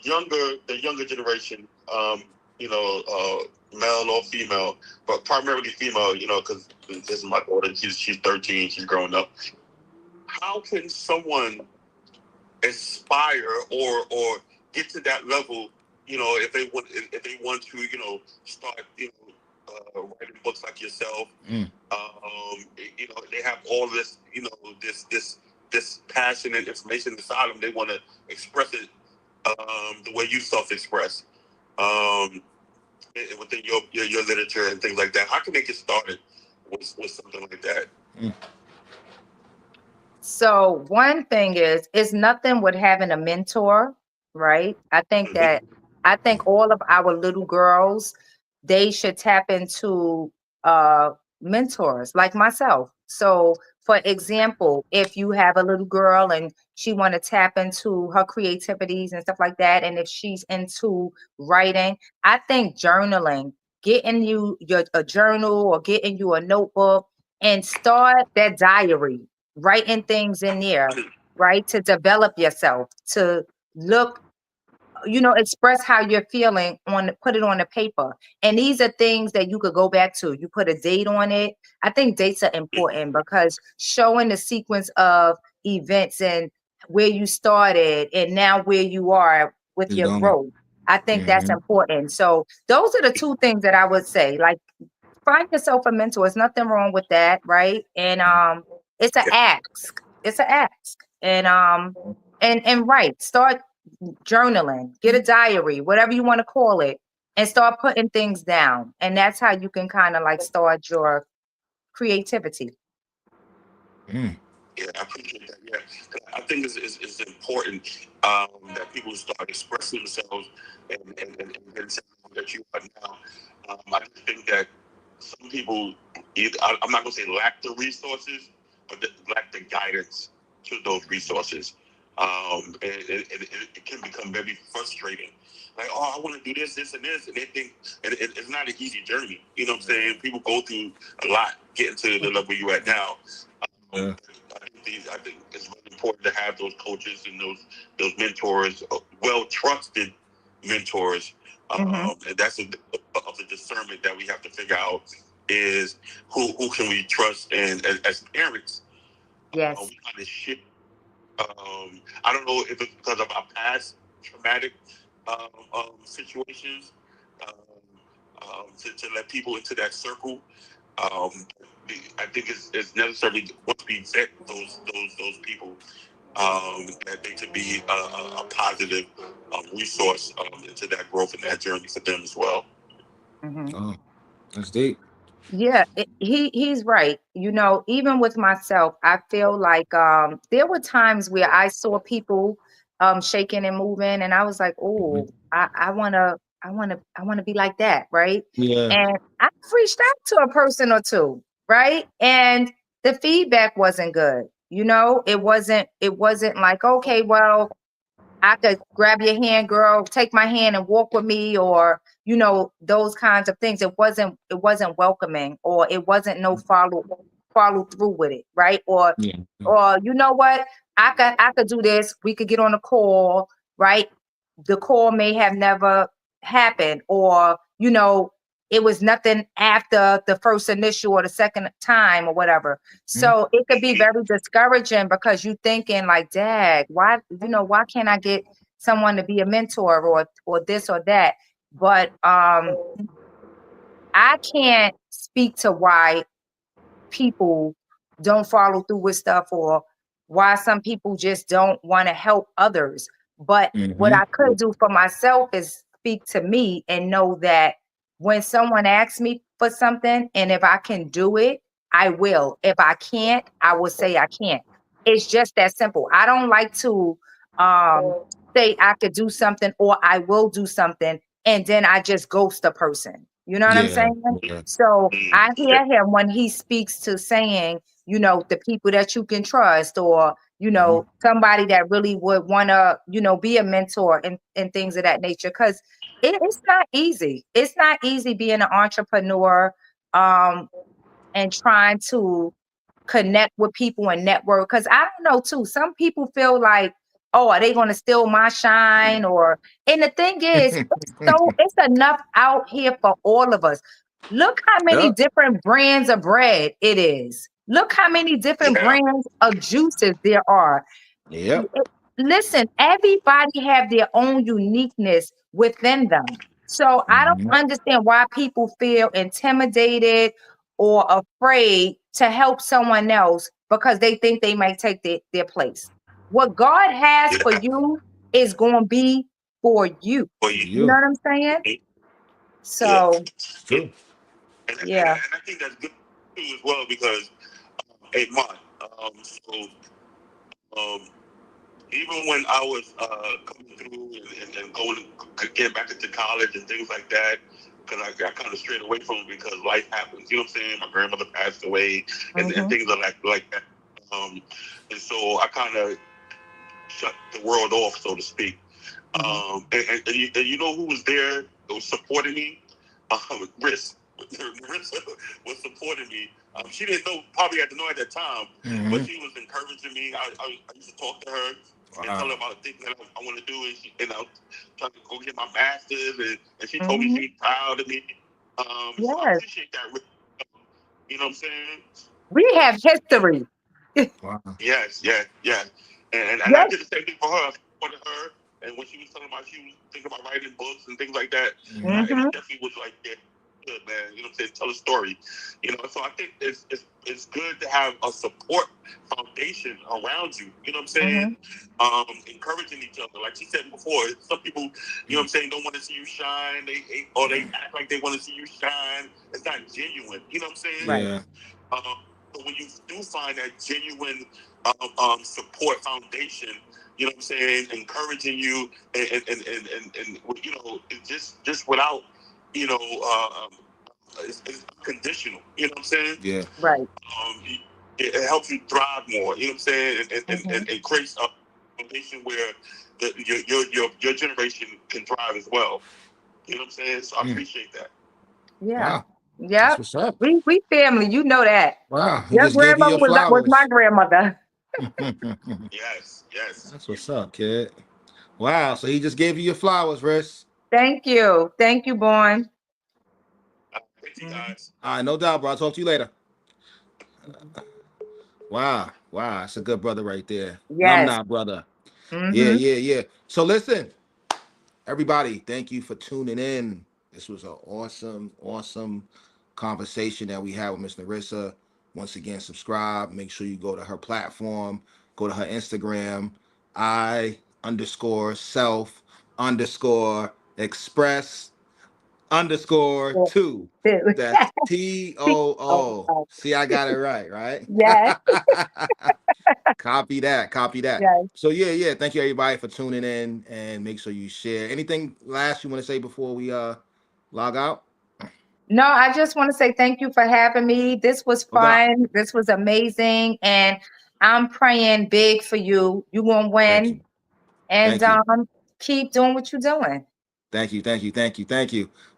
younger generation, male or female, but primarily female, because this is my daughter. She's 13. She's growing up. How can someone aspire or get to that level? If they want to, start, writing books like yourself. Mm. They have all this, this this passion and information inside them. They want to express it the way you self-express within your literature and things like that. How can they get started with something like that? Mm. So one thing is, it's nothing with having a mentor, right? Mhm. I think all of our little girls, they should tap into uh mentors like myself. So for example, if you have a little girl and she want to tap into her creativities and stuff like that, and if she's into writing, I think journaling, getting you your a journal or getting you a notebook and start that diary, writing things in there, right? To develop yourself, to look, express how you're feeling put it on the paper. And these are things that you could go back to. You put a date on it. I think dates are important because showing the sequence of events and where you started and now where you are with It's your going. growth. I think that's Mm-hmm. important. So those are the two things that I would say. Like, find yourself a mentor. There's nothing wrong with that, right? And it's an ask. It's an ask. And right, start journaling, get a diary, whatever you want to call it, and start putting things down. And that's how you can kind of like start your creativity. Mm. Yeah, I appreciate that. Yeah, 'cause I think it's important that people start expressing themselves and saying that you are now. I just think that some people, I'm not going to say lack the resources, but lack the guidance to those resources. It can become very frustrating. Like, oh, I want to do this, this, and this, and they think it's not an easy journey. You know what I'm saying? People go through a lot getting to the level you're at now. Yeah. I think it's really important to have those coaches and those mentors, well trusted mentors, Hmm. and that's of the discernment that we have to figure out is who can we trust, and as parents, Yes. we kind of shift. I don't know if it's because of our past traumatic situations to let people into that circle. Um, I think it's necessary once we vet those people that they could be a positive resource into that growth and that journey for them as well. Hmm. Oh, that's deep. Yeah, he's right. Even with myself, I feel like there were times where I saw people shaking and moving, and I was like, Mhm. "Oh, I wanna be like that," right? Yeah. And I reached out to a person or two, right? And the feedback wasn't good. It wasn't like, okay, well, I could grab your hand, girl, take my hand and walk with me, or those kinds of things. It wasn't welcoming, or it wasn't no follow through with it, right? Or Yeah. or you know what? I could do this. We could get on a call, right? The call may have never happened, or it was nothing after the first initial or the second time or whatever. Mm. So it could be very discouraging because you thinking like, "Dag, why can't I get someone to be a mentor or this or that?" But I can't speak to why people don't follow through with stuff, or why some people just don't want to help others. But what Mm-hmm. I could do for myself is speak to me and know that when someone asks me for something, and if I can do it, I will. If I can't, I will say I can't. It's just that simple. I don't like to um say I could do something or I will do something and then I just ghost a person. You know what I'm Yeah. saying? Yeah. So Mm, I hear him when he speaks to saying, the people that you can trust, or, Mm-hmm. somebody that really would want to, be a mentor and things of that nature. Because it's not easy. It's not easy being an entrepreneur um, and trying to connect with people and network. Because I don't know too. Some people feel like, oh, are they going to steal my shine? And the thing is, it's enough out here for all of us. Look how many Yep. different brands of bread it is. Look how many different yeah, brands of juices there are. Yep. Listen, everybody have their own uniqueness within them. So I Mm-hmm. don't understand why people feel intimidated or afraid to help someone else because they think they might take their place. What God has for you is going to be for you. For You know You. what I'm saying? Yeah. So, It's true. yeah. And I think that's good too as well because hey, Mon, so um, even when I was coming through and going to get back into college and things like that, because I kind of strayed away from it because life happens. You know what I'm saying? My grandmother passed away and things are like that. And so I kind of shut the world off, so to speak. And you know who was there that was supporting me? Riss. Nerrissa was supporting me. She didn't know, probably had to know at that time, but she was encouraging me. I used to talk to her and tell her about things that I want to do, and I was trying to go get my master's, and she told me she was proud of me. So I Yes. appreciate that. You know what I'm saying? We have history. Wow. Yes, yeah. And I Yes. did the same thing for her. I supported her, and when she was telling about she was thinking about writing books and things like that, it definitely was like, yeah, good man. You know what I'm saying? Tell a story. You know, so I think it's good to have a support foundation around you. You know what I'm saying? Encouraging each other. Like she said before, some people, you know what I'm saying, don't want to see you shine. They act like they want to see you shine. It's not genuine. You know what I'm saying? Right. Yeah. So when you do find that genuine support foundation, you know what I'm saying, encouraging you and you know, just without, you know, it's conditional. You know what I'm saying? Yeah. Right. It helps you thrive more. You know what I'm saying? And creates a foundation where your generation can thrive as well. You know what I'm saying? So I appreciate that. Yeah. Wow. That's Yep. what's up. We family, you know that. Wow. He Your just gave you grandmother your was my flowers. grandmother. Yes. That's what's up, kid. Wow. So he just gave you your flowers, Riss. Thank you. Thank you, Born. Thank you guys. All right, no doubt, bro. I'll talk to you later. Wow. Wow. That's a good brother right there. Yes. Alumni brother. Yeah, Mm-hmm. yeah. So listen, everybody, thank you for tuning in. This was an awesome conversation that we had with Miss Nerrissa. Once again, subscribe. Make sure you go to her platform, go to her Instagram, I_self_express_2. That's TOO. See, I got it right? Yes. Copy that. Yes. So yeah. Thank you everybody for tuning in and make sure you share. Anything last you want to say before we log out? No, I just want to say thank you for having me. This was No doubt. fun. This was amazing. And I'm praying big for you. You're gonna Thank win. you. And Thank you. keep doing what you're doing. Thank you.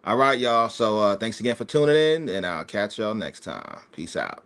All right, y'all. So thanks again for tuning in, and I'll catch y'all next time. Peace out.